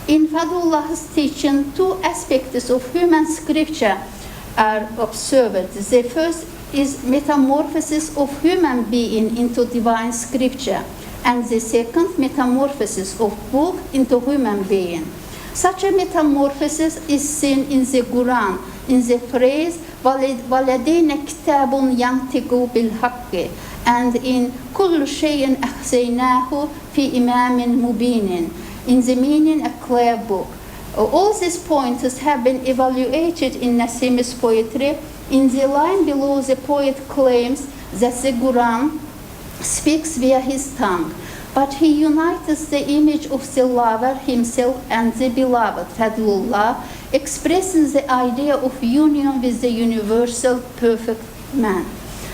In Fadullah's teaching, 2 aspects of human scripture are observed. The first is metamorphosis of human being into divine scripture, and the second, metamorphosis of book into human being. Such a metamorphosis is seen in the Quran, in the phrase وَلَدَيْنَا كِتَابٌ يَنْطِقُ بِالْحَقِّ, and in كُلُّ شَيْءٍ أَحْصَيْنَاهُ فِي إِمَامٍ مُبِينٍ, in the meaning a clear book. All these pointers have been evaluated in Nassim's poetry. In the line below, the poet claims that the Quran speaks via his tongue, but he unites the image of the lover himself and the beloved, Fadlullah, expressing the idea of union with the universal perfect man.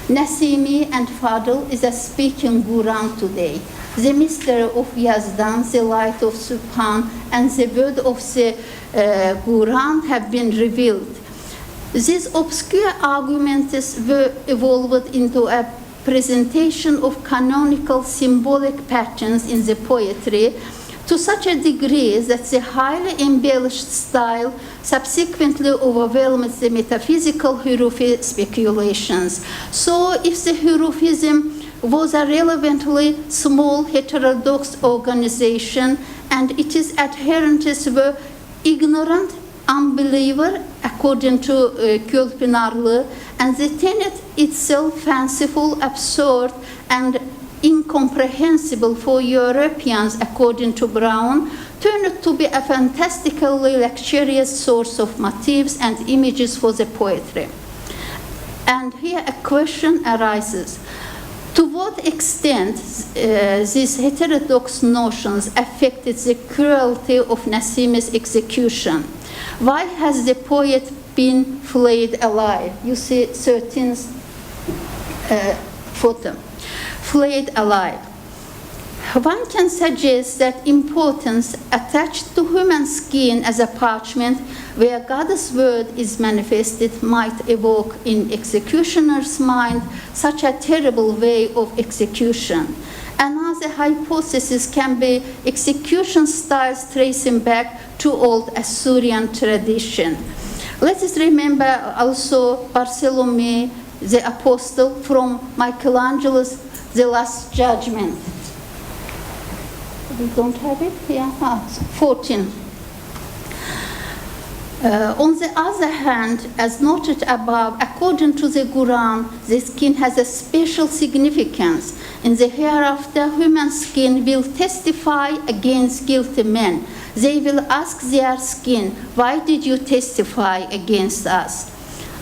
Nassimi and Fadl is a speaking Quran today. The mystery of Yazdan, the light of Subhan, and the word of the Quran have been revealed. These obscure arguments were evolved into a presentation of canonical symbolic patterns in the poetry to such a degree that the highly embellished style subsequently overwhelmed the metaphysical Hurufi speculations. So if the Hurufism was a relevantly small heterodox organization and its adherents were ignorant, unbeliever, according to Gülpınarlı, and the tenet itself fanciful, absurd, and incomprehensible for Europeans, according to Brown, turned to be a fantastically luxurious source of motifs and images for the poetry. And here a question arises. To what extent these heterodox notions affected the cruelty of Nassim's execution? Why has the poet been flayed alive? You see 13th photo. Flayed alive. One can suggest that importance attached to human skin as a parchment where God's word is manifested might evoke in executioner's mind such a terrible way of execution. Another hypothesis can be execution styles tracing back to old Assyrian tradition. Let us remember also Bartholomew the Apostle from Michelangelo's The Last Judgment. We don't have it? Yeah, 14. On the other hand, as noted above, according to the Quran, the skin has a special significance. In the hereafter, human skin will testify against guilty men. They will ask their skin, "Why did you testify against us?"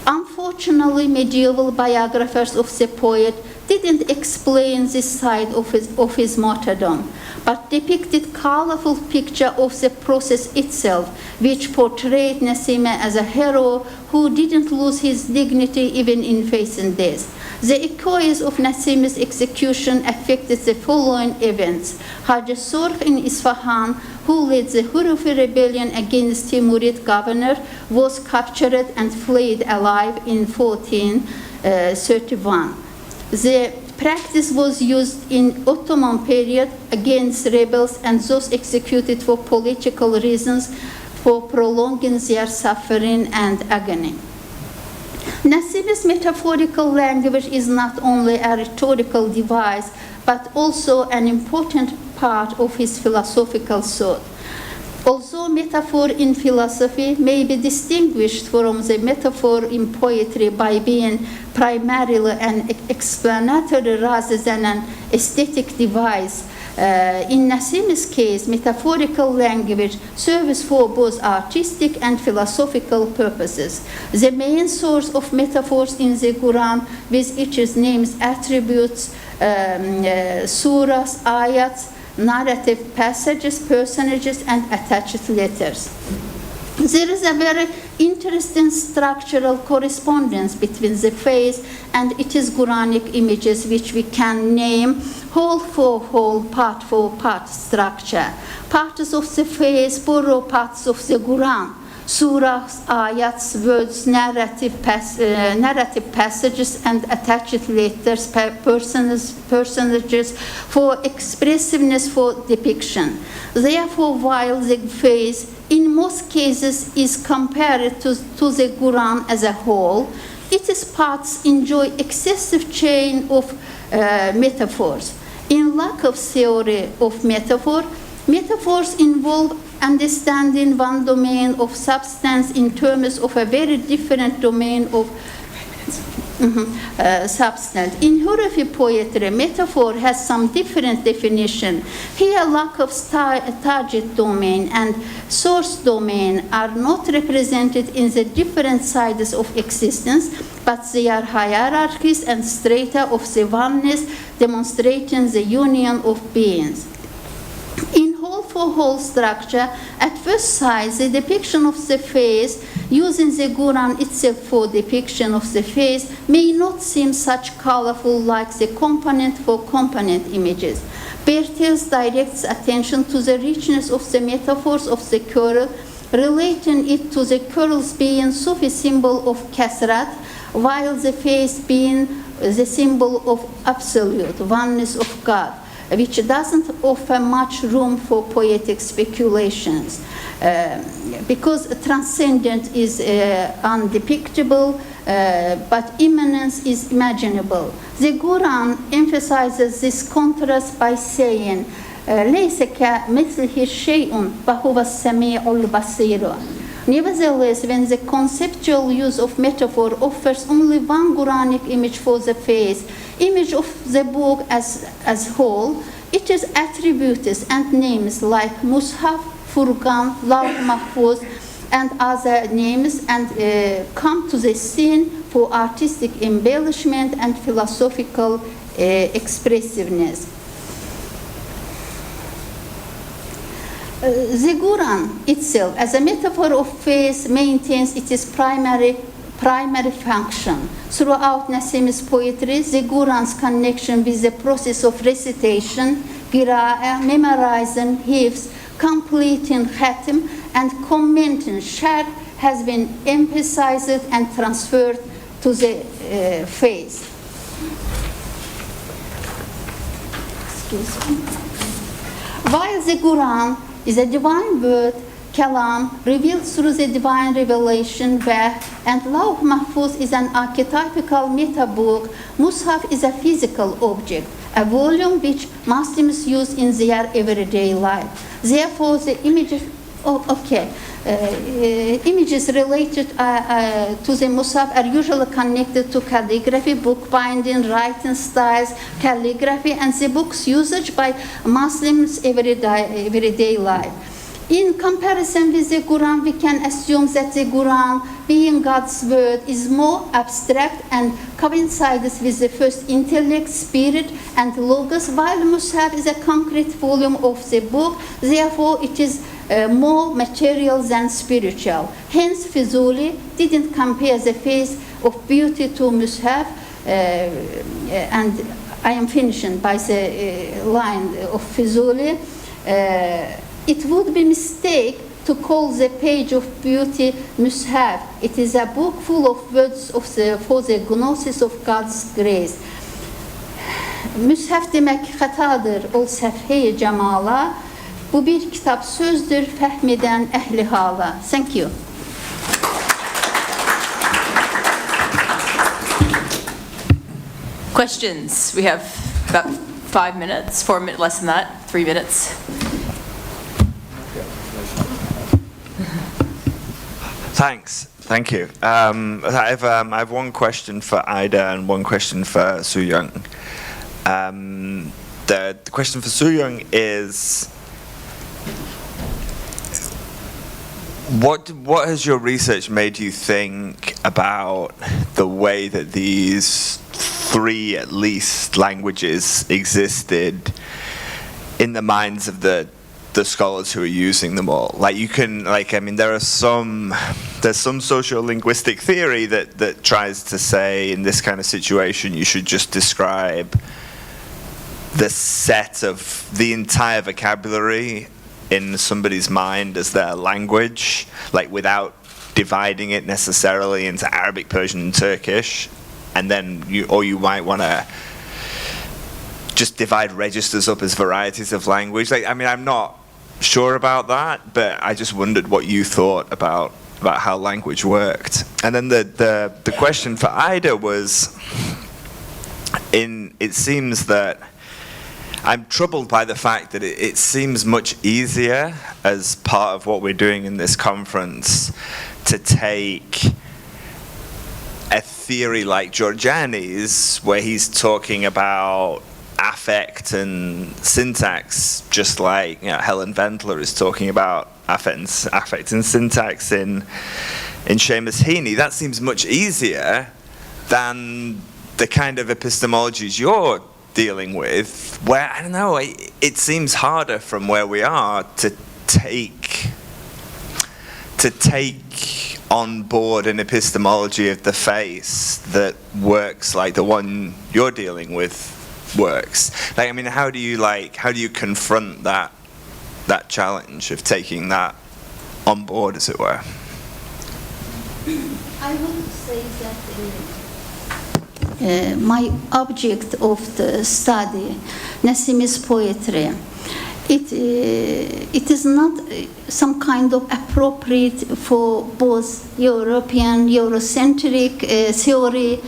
Unfortunately, medieval biographers of the poet didn't explain this side of his martyrdom, but depicted colorful picture of the process itself, which portrayed Nassim as a hero who didn't lose his dignity even in facing death. The echoes of Nassim's execution affected the following events. Haji Surh in Isfahan, who led the Hurufi rebellion against Timurid governor, was captured and flayed alive in 1431. The practice was used in Ottoman period against rebels and those executed for political reasons, for prolonging their suffering and agony. Nassim's metaphorical language is not only a rhetorical device, but also an important part of his philosophical thought. Although metaphor in philosophy may be distinguished from the metaphor in poetry by being primarily an explanatory rather than an aesthetic device, in Nassim's case, metaphorical language serves for both artistic and philosophical purposes. The main source of metaphors in the Quran, with its names, attributes, surahs, ayats, narrative passages, personages, and attached letters. There is a very interesting structural correspondence between the face and its Quranic images, which we can name whole for whole, part for part structure. Parts of the face borrow parts of the Quran. Surahs, ayats, words, narrative passages, and attached letters, personages for expressiveness, for depiction. Therefore, while the face in most cases is compared to the Quran as a whole, its parts enjoy excessive chain of metaphors. In lack of theory of metaphor, metaphors involve understanding one domain of substance in terms of a very different domain of substance. In Hurufi poetry, metaphor has some different definition. Here, lack of target domain and source domain are not represented in the different sides of existence, but they are hierarchies and strata of the oneness, demonstrating the union of beings. In whole-for-whole structure, at first sight, the depiction of the face, using the Quran itself for depiction of the face, may not seem such colorful like the component-for-component images. Bertels directs attention to the richness of the metaphors of the coral, relating it to the corals being Sufi symbol of Kasrat, while the face being the symbol of absolute, oneness of God, which doesn't offer much room for poetic speculations, because transcendent is undepictable, but immanence is imaginable. The Quran emphasizes this contrast by saying, لَيْسَ كَمِثْلِهِ شَيْءٌ وَهُوَ السَّمِيعُ الْبَصِيرُ. Nevertheless, when the conceptual use of metaphor offers only one Quranic image for the face, image of the book as whole, its attributes and names like Mushaf, Furqan, Lawh Mahfuz, and other names, and come to the scene for artistic embellishment and philosophical expressiveness. The Quran itself, as a metaphor of faith, maintains its primary function. Throughout Nassim's poetry, the Quran's connection with the process of recitation, qira'ah, memorizing, hifz, completing khatim, and commenting sharh has been emphasized and transferred to the faith. Excuse me. While the Quran is a divine word, Kalam, revealed through the divine revelation, and Lawh Mahfuz is an archetypical meta-book, Mus'haf is a physical object, a volume which Muslims use in their everyday life. Therefore, the images, images related to the Mus'haf are usually connected to calligraphy, bookbinding, writing styles, calligraphy, and the book's usage by Muslims' everyday life. In comparison with the Quran, we can assume that the Quran, being God's word, is more abstract and coincides with the first intellect, spirit, and logos, while Mus'haf is a concrete volume of the book. Therefore, it is more material than spiritual. Hence, Fizuli didn't compare the face of beauty to Mus'haf, and I am finishing by the line of Fizuli. It would be a mistake to call the page of beauty Mus'haf. It is a book full of words for the gnosis of God's grace. Mus'haf demek hatadır ol sefhe-i cemala. Bu bir kitap sözdür fehmeden ehli hala. Thank you. Questions? We have about 5 minutes, 4 minutes, less than that, 3 minutes. Thanks. Thank you. I have one question for Ida and one question for Soo-young. The question for Soo-young is, what has your research made you think about the way that these three, at least, languages existed in the minds of the scholars who are using them all? Like, you can, like, I mean, there's some sociolinguistic theory that tries to say, in this kind of situation, you should just describe the set of the entire vocabulary in somebody's mind as their language, like, without dividing it necessarily into Arabic, Persian, and Turkish, and then you might want to just divide registers up as varieties of language. Like, I mean, I'm not sure about that, but I just wondered what you thought about how language worked. And then the question for Ida was, it seems that I'm troubled by the fact that it seems much easier, as part of what we're doing in this conference, to take a theory like Giorgiani's, where he's talking about affect and syntax, just like, you know, Helen Wendler is talking about affect and syntax in Seamus Heaney. That seems much easier than the kind of epistemologies you're dealing with, where, I don't know, it seems harder from where we are to take on board an epistemology of the face that works like the one you're dealing with works. Like, I mean, how do you confront that challenge of taking that on board, as it were? I would say that my object of the study, Nassim's poetry, it is not some kind of appropriate for both European, Eurocentric theory,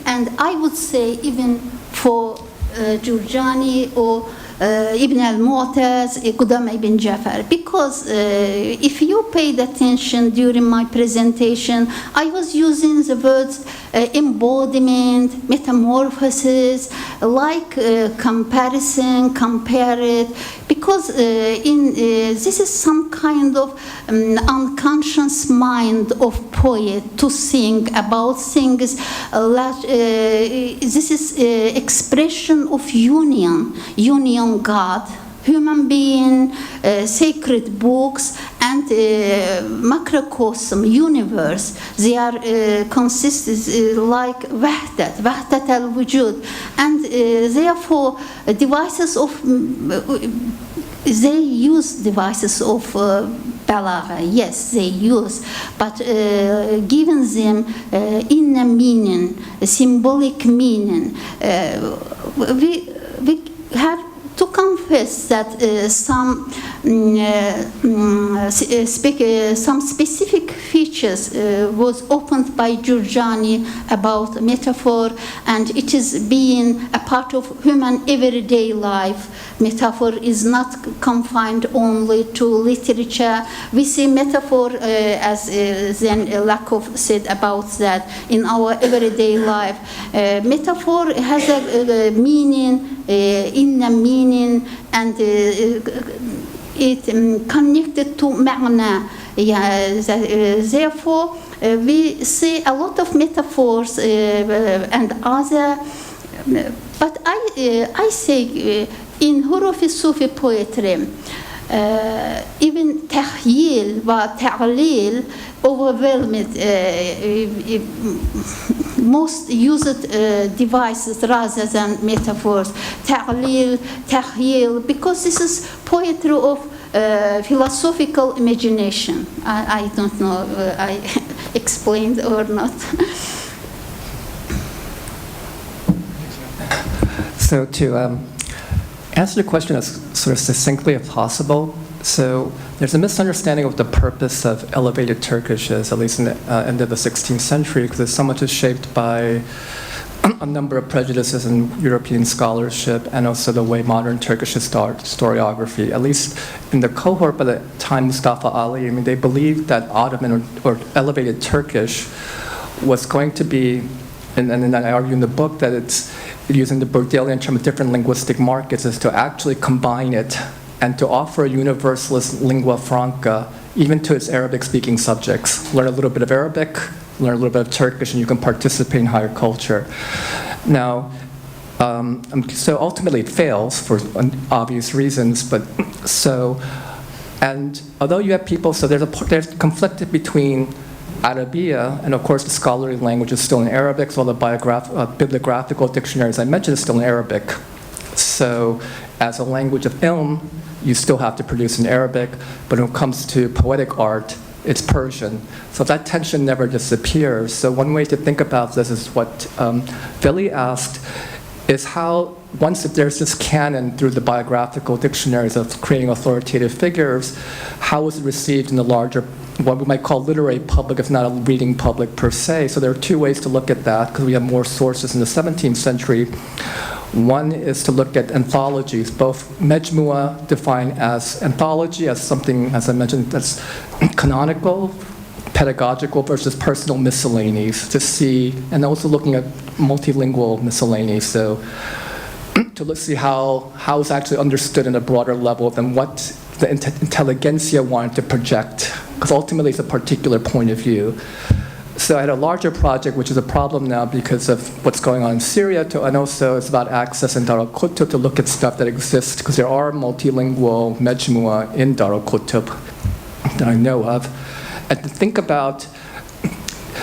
and I would say even for Giorgiani or Ibn al-Mu'taz, Qudama ibn Jafar, because if you paid attention during my presentation, I was using the words embodiment, metamorphosis, like comparison, compare it, because this is some kind of unconscious mind of poet to sing about things. This is expression of union God, human being, sacred books, and macrocosm, universe. They are consist like wahdat al-wujud, and therefore devices of they use devices of balagha. Yes, they use, but giving them inner meaning, symbolic meaning. We have to confess that some specific features was opened by Giorgiani about metaphor, and it is being a part of human everyday life. Metaphor is not confined only to literature. We see metaphor, as Zen Lakov said about that, in our everyday life. Metaphor has a meaning, inner meaning, and it connected to ma'na. Therefore, we see a lot of metaphors and other. But I say in Hurufi Sufi poetry, even tahyil wa ta'lil overwhelmed most used devices rather than metaphors. Ta'lil, tahyil, because this is poetry of philosophical imagination. I don't know I explained or not. So to answer the question as sort of succinctly as possible, so there's a misunderstanding of the purpose of elevated Turkish, at least in the end of the 16th century, because so much is shaped by a number of prejudices in European scholarship and also the way modern Turkish historiography, at least in the cohort by the time Mustafa Ali, I mean, they believed that Ottoman or elevated Turkish was going to be, and then I argue in the book that it's using the Bordelian term of different linguistic markets, is to actually combine it and to offer a universalist lingua franca even to its Arabic-speaking subjects. Learn a little bit of Arabic, learn a little bit of Turkish, and you can participate in higher culture. Now, so ultimately it fails for obvious reasons, but so, and although you have people, so there's conflicted between Arabia, and of course the scholarly language is still in Arabic, so all the bibliographical dictionaries I mentioned is still in Arabic. So as a language of ilm, you still have to produce in Arabic, but when it comes to poetic art, it's Persian. So that tension never disappears. So one way to think about this is what Billy asked, is how, once there's this canon through the biographical dictionaries of creating authoritative figures, how is it received in the larger, what we might call literary public, if not a reading public per se? So there are two ways to look at that, because we have more sources in the 17th century. One is to look at anthologies, both Mejmua defined as anthology, as something, as I mentioned, that's canonical, pedagogical versus personal miscellanies to see, and also looking at multilingual miscellanies, so to see how it's actually understood in a broader level than what the intelligentsia wanted to project, because ultimately it's a particular point of view. So I had a larger project, which is a problem now because of what's going on in Syria, and also it's about access in Dar al-Kutub to look at stuff that exists, because there are multilingual Mejmua in Dar al-Kutub that I know of. And to think about,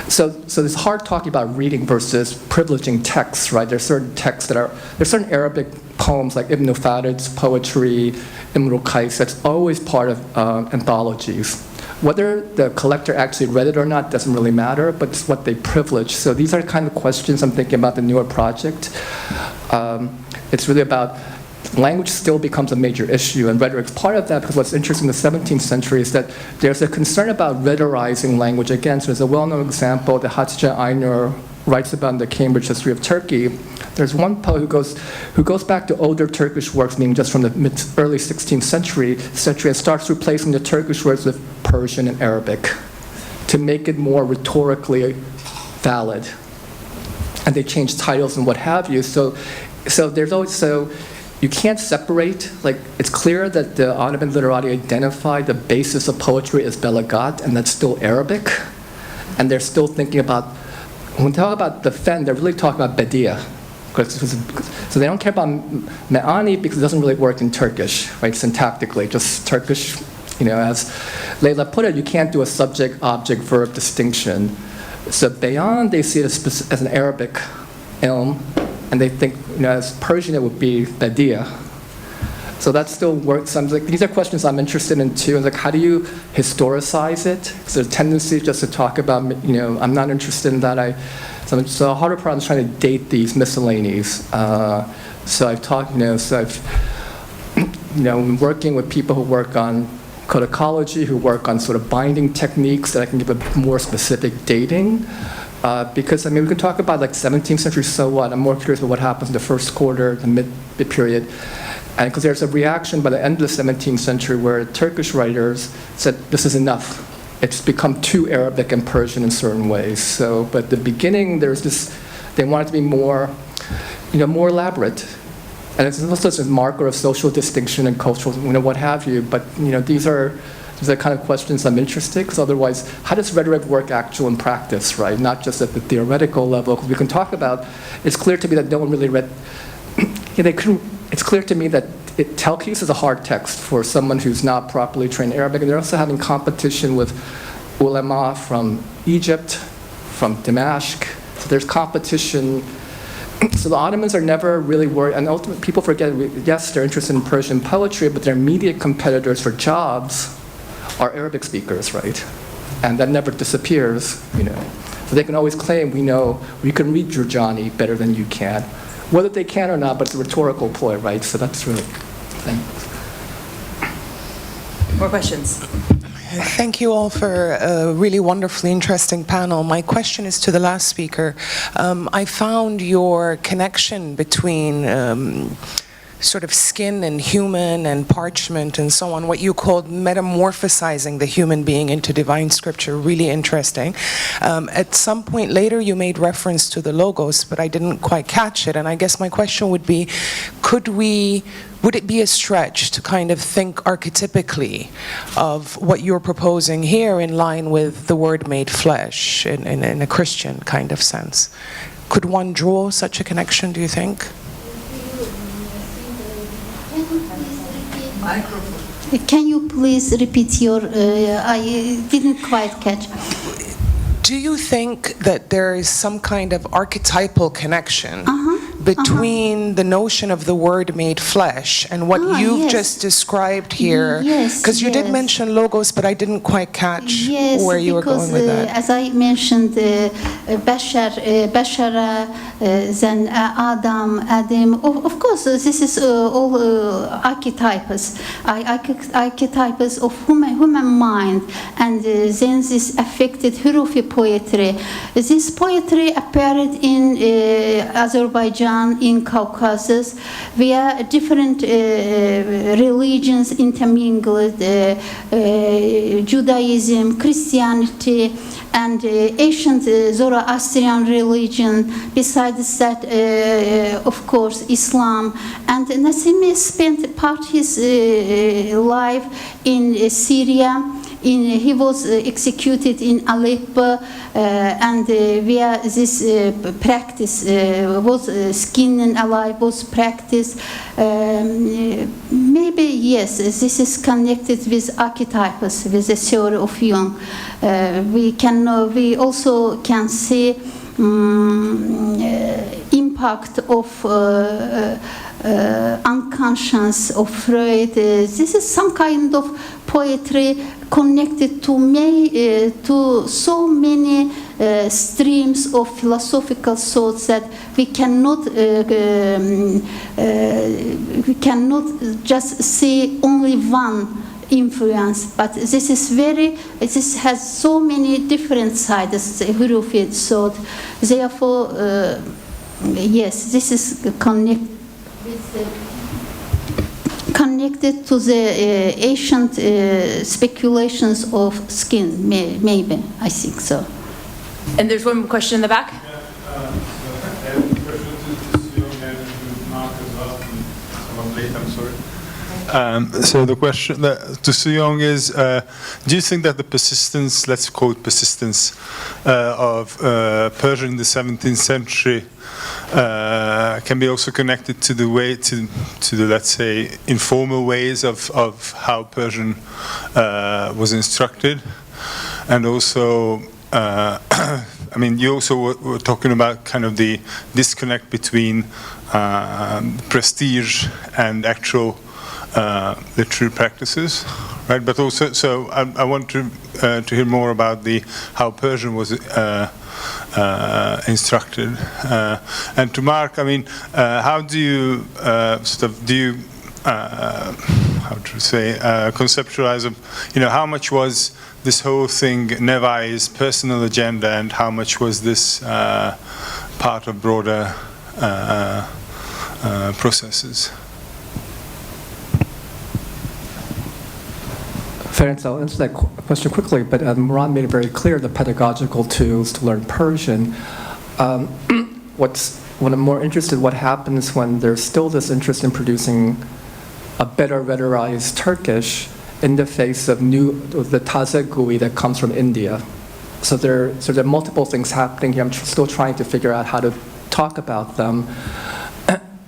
so it's hard talking about reading versus privileging texts, right? There's certain texts there's certain Arabic poems like Ibn Farid's poetry, Imrul Qais, that's always part of anthologies. Whether the collector actually read it or not doesn't really matter, but it's what they privilege. So these are kind of questions I'm thinking about the newer project. It's really about language still becomes a major issue, and rhetoric's part of that, because what's interesting in the 17th century is that there's a concern about rhetoricizing language again. So there's a well-known example that Hatice Aynur writes about in the Cambridge History of Turkey. There's one poet who goes back to older Turkish works, meaning just from the early 16th century, and starts replacing the Turkish words with Persian and Arabic to make it more rhetorically valid. And they change titles and what have you. So there's always, you can't separate, like, it's clear that the Ottoman literati identified the basis of poetry as belagat, and that's still Arabic. And they're still thinking about, when they talk about the fen, they're really talking about bedia. So they don't care about me'ani because it doesn't really work in Turkish, right, syntactically, just Turkish, as Leila put it, you can't do a subject, object, verb distinction. So bayan, they see it as an Arabic ilm, and they think, as Persian, it would be badia. So that still works. These are questions I'm interested in too. And how do you historicize it? Because there's a tendency just to talk about, I'm not interested in that. So the harder part is trying to date these miscellanies. So I've talked, I'm working with people who work on codicology, who work on sort of binding techniques that I can give a more specific dating. Because, we can talk about 17th century, so what? I'm more curious about what happens in the first quarter, the mid-period. And because there's a reaction by the end of the 17th century where Turkish writers said, this is enough. It's become too Arabic and Persian in certain ways. So, but at the beginning, there's this, they want it to be more, more elaborate. And it's also a marker of social distinction and cultural, what have you. But, these are the kind of questions I'm interested in, because otherwise, how does rhetoric work actual in practice, right? Not just at the theoretical level, because we can talk about, it's clear to me that no one really read, it's clear to me that Telkis is a hard text for someone who's not properly trained Arabic, and they're also having competition with ulama from Egypt, from Damascus, so there's competition. So the Ottomans are never really worried, and ultimately people forget, yes, they're interested in Persian poetry, but their immediate competitors for jobs are Arabic speakers, right? And that never disappears, So they can always claim, we can read Jurjani better than you can. Whether they can or not, but it's a rhetorical ploy, right? So that's really, thanks. More questions? Thank you all for a really wonderfully interesting panel. My question is to the last speaker. I found your connection between sort of skin and human and parchment and so on, what you called metamorphosizing the human being into divine scripture, really interesting. At some point later you made reference to the logos, but I didn't quite catch it, and I guess my question would be, would it be a stretch to kind of think archetypically of what you're proposing here in line with the word made flesh in a Christian kind of sense? Could one draw such a connection, do you think? Can you please repeat your, I didn't quite catch. Do you think that there is some kind of archetypal connection between the notion of the word made flesh and what you've just described here? Because you did mention logos, but I didn't quite catch where you were going with that. As I mentioned, Bashara, then Adam. Of course, this is all archetypes of human mind, and then this affected Hurufi poetry. This poetry appeared in Azerbaijan, in Caucasus, where different religions intermingled, Judaism, Christianity, and ancient Zoroastrian religion. Besides that, of course, Islam. And Nassim spent part of his life in Syria. He was executed in Aleppo, and where this practice was skin alive was practiced. Maybe yes, this is connected with archetypes, with the theory of Jung. We also can see impact of unconscious of Freud. This is some kind of poetry connected to so many streams of philosophical thoughts that we cannot just see only one influence, but this has so many different sides, Hurufi thought. Therefore, yes, this is connected to the ancient speculations of skin, maybe, I think so. And there's one question in the back. I'm sorry. So the question to Suyong is, do you think that the persistence, let's call it persistence, of Persian in the 17th century can be also connected to the way, to the, let's say, informal ways of how Persian was instructed? And also, I mean, you also were talking about kind of the disconnect between prestige and actual literary practices, right? But also, so I want to hear more about how Persian was instructed. And to Mark, I mean, how do you how to say, conceptualize, how much was this whole thing Nevai's personal agenda, and how much was this part of broader processes? Ferenc, I'll answer that question quickly, but Murad made it very clear the pedagogical tools to learn Persian. When I'm more interested, what happens when there's still this interest in producing a better rhetoricized Turkish in the face of the Taze Gui that comes from India. So there are multiple things happening here. I'm still trying to figure out how to talk about them.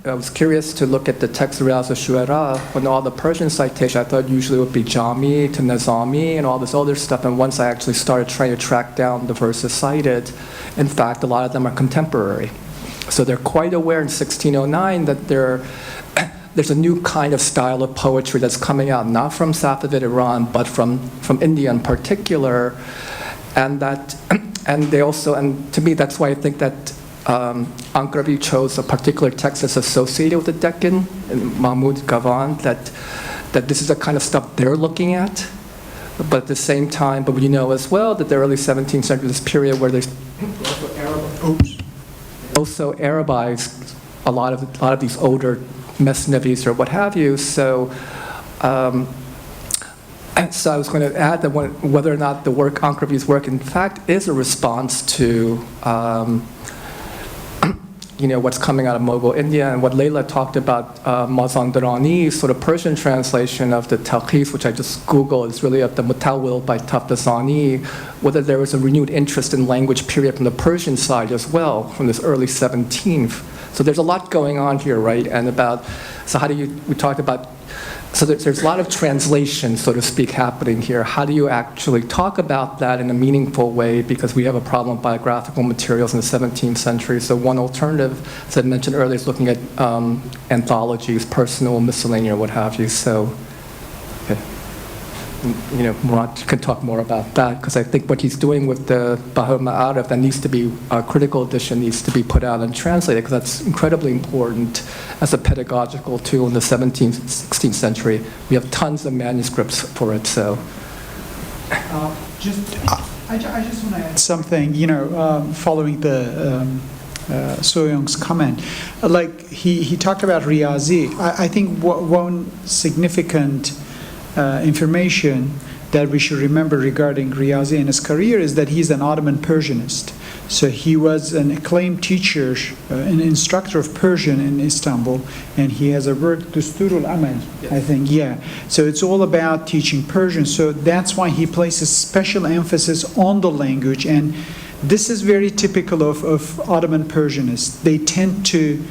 I was curious to look at the text of Riyaz al-Shu'ara. When all the Persian citation, I thought usually it would be Jami to Nizami and all this other stuff. And once I actually started trying to track down the verses cited, in fact, a lot of them are contemporary. So they're quite aware in 1609 that there's a new kind of style of poetry that's coming out, not from Safavid Iran, but from India in particular. And they also, and to me, that's why I think that Ankravi chose a particular text that's associated with the Deccan, and Mahmud Gavan, that this is the kind of stuff they're looking at. But at the same time, but we know as well that the early 17th century, this period where there's also Arabized a lot of these older Mesnevis or what have you. So I was going to add that whether or not the work, Ankravi's work, in fact, is a response to what's coming out of Mughal India, and what Leila talked about, Mazandarani's sort of Persian translation of the Talqis, which I just Googled, is really of the Mutawil by Taftazani, whether there was a renewed interest in language period from the Persian side as well, from this early 17th. So there's a lot going on here, right? And we talked about, so there's a lot of translation, so to speak, happening here. How do you actually talk about that in a meaningful way? Because we have a problem with biographical materials in the 17th century. So one alternative, as I mentioned earlier, is looking at anthologies, personal, miscellaneous, what have you. So, Murad can talk more about that, because I think what he's doing with the Bahar Ma'arif, that needs to be, a critical edition needs to be put out and translated, because that's incredibly important as a pedagogical tool in the 17th, 16th century. We have tons of manuscripts for it, so. I just want to add something, following the Soyoung's comment. Like, he talked about Riyazi. I think one significant information that we should remember regarding Riyazi and his career is that he's an Ottoman Persianist. So he was an acclaimed teacher, an instructor of Persian in Istanbul, and he has a work, Dusturul Amal, I think, yeah. So it's all about teaching Persian. So that's why he places special emphasis on the language, and this is very typical of Ottoman Persianists. They tend to,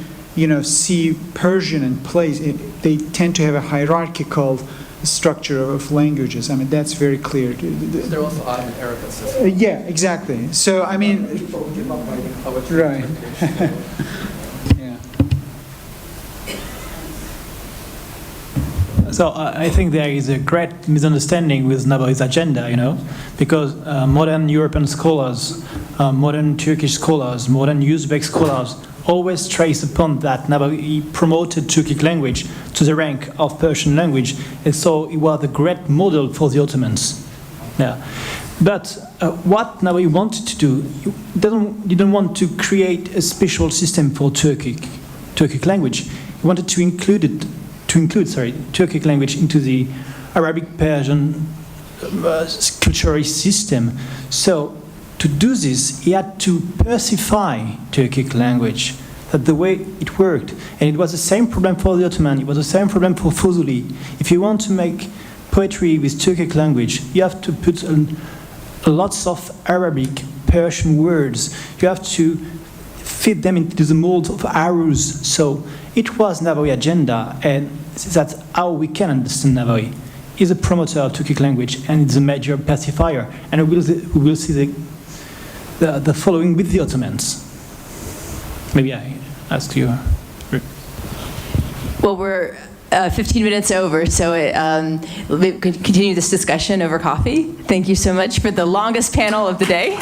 see Persian in place. They tend to have a hierarchical structure of languages. I mean, that's very clear. They're also Ottoman Arabics. Yeah, exactly. So, I mean, right. Yeah. So I think there is a great misunderstanding with Nabawi's agenda, because modern European scholars, modern Turkish scholars, modern Uzbek scholars always trace upon that Nabawi promoted Turkic language to the rank of Persian language, and so it was a great model for the Ottomans. Yeah. But what Nabawi wanted to do, he didn't want to create a special system for Turkic language. He wanted to include Turkic language into the Arabic Persian cultural system. So to do this, he had to persify Turkic language that the way it worked, and it was the same problem for the Ottoman, it was the same problem for Fuzuli. If you want to make poetry with Turkic language, you have to put lots of Arabic, Persian words. You have to fit them into the mold of arus. So it was Navawi agenda, and that's how we can understand Navawi. He's a promoter of Turkic language, and it's a major pacifier. And we will see the following with the Ottomans. Maybe I ask you. Well, we're 15 minutes over, so we could continue this discussion over coffee. Thank you so much for the longest panel of the day.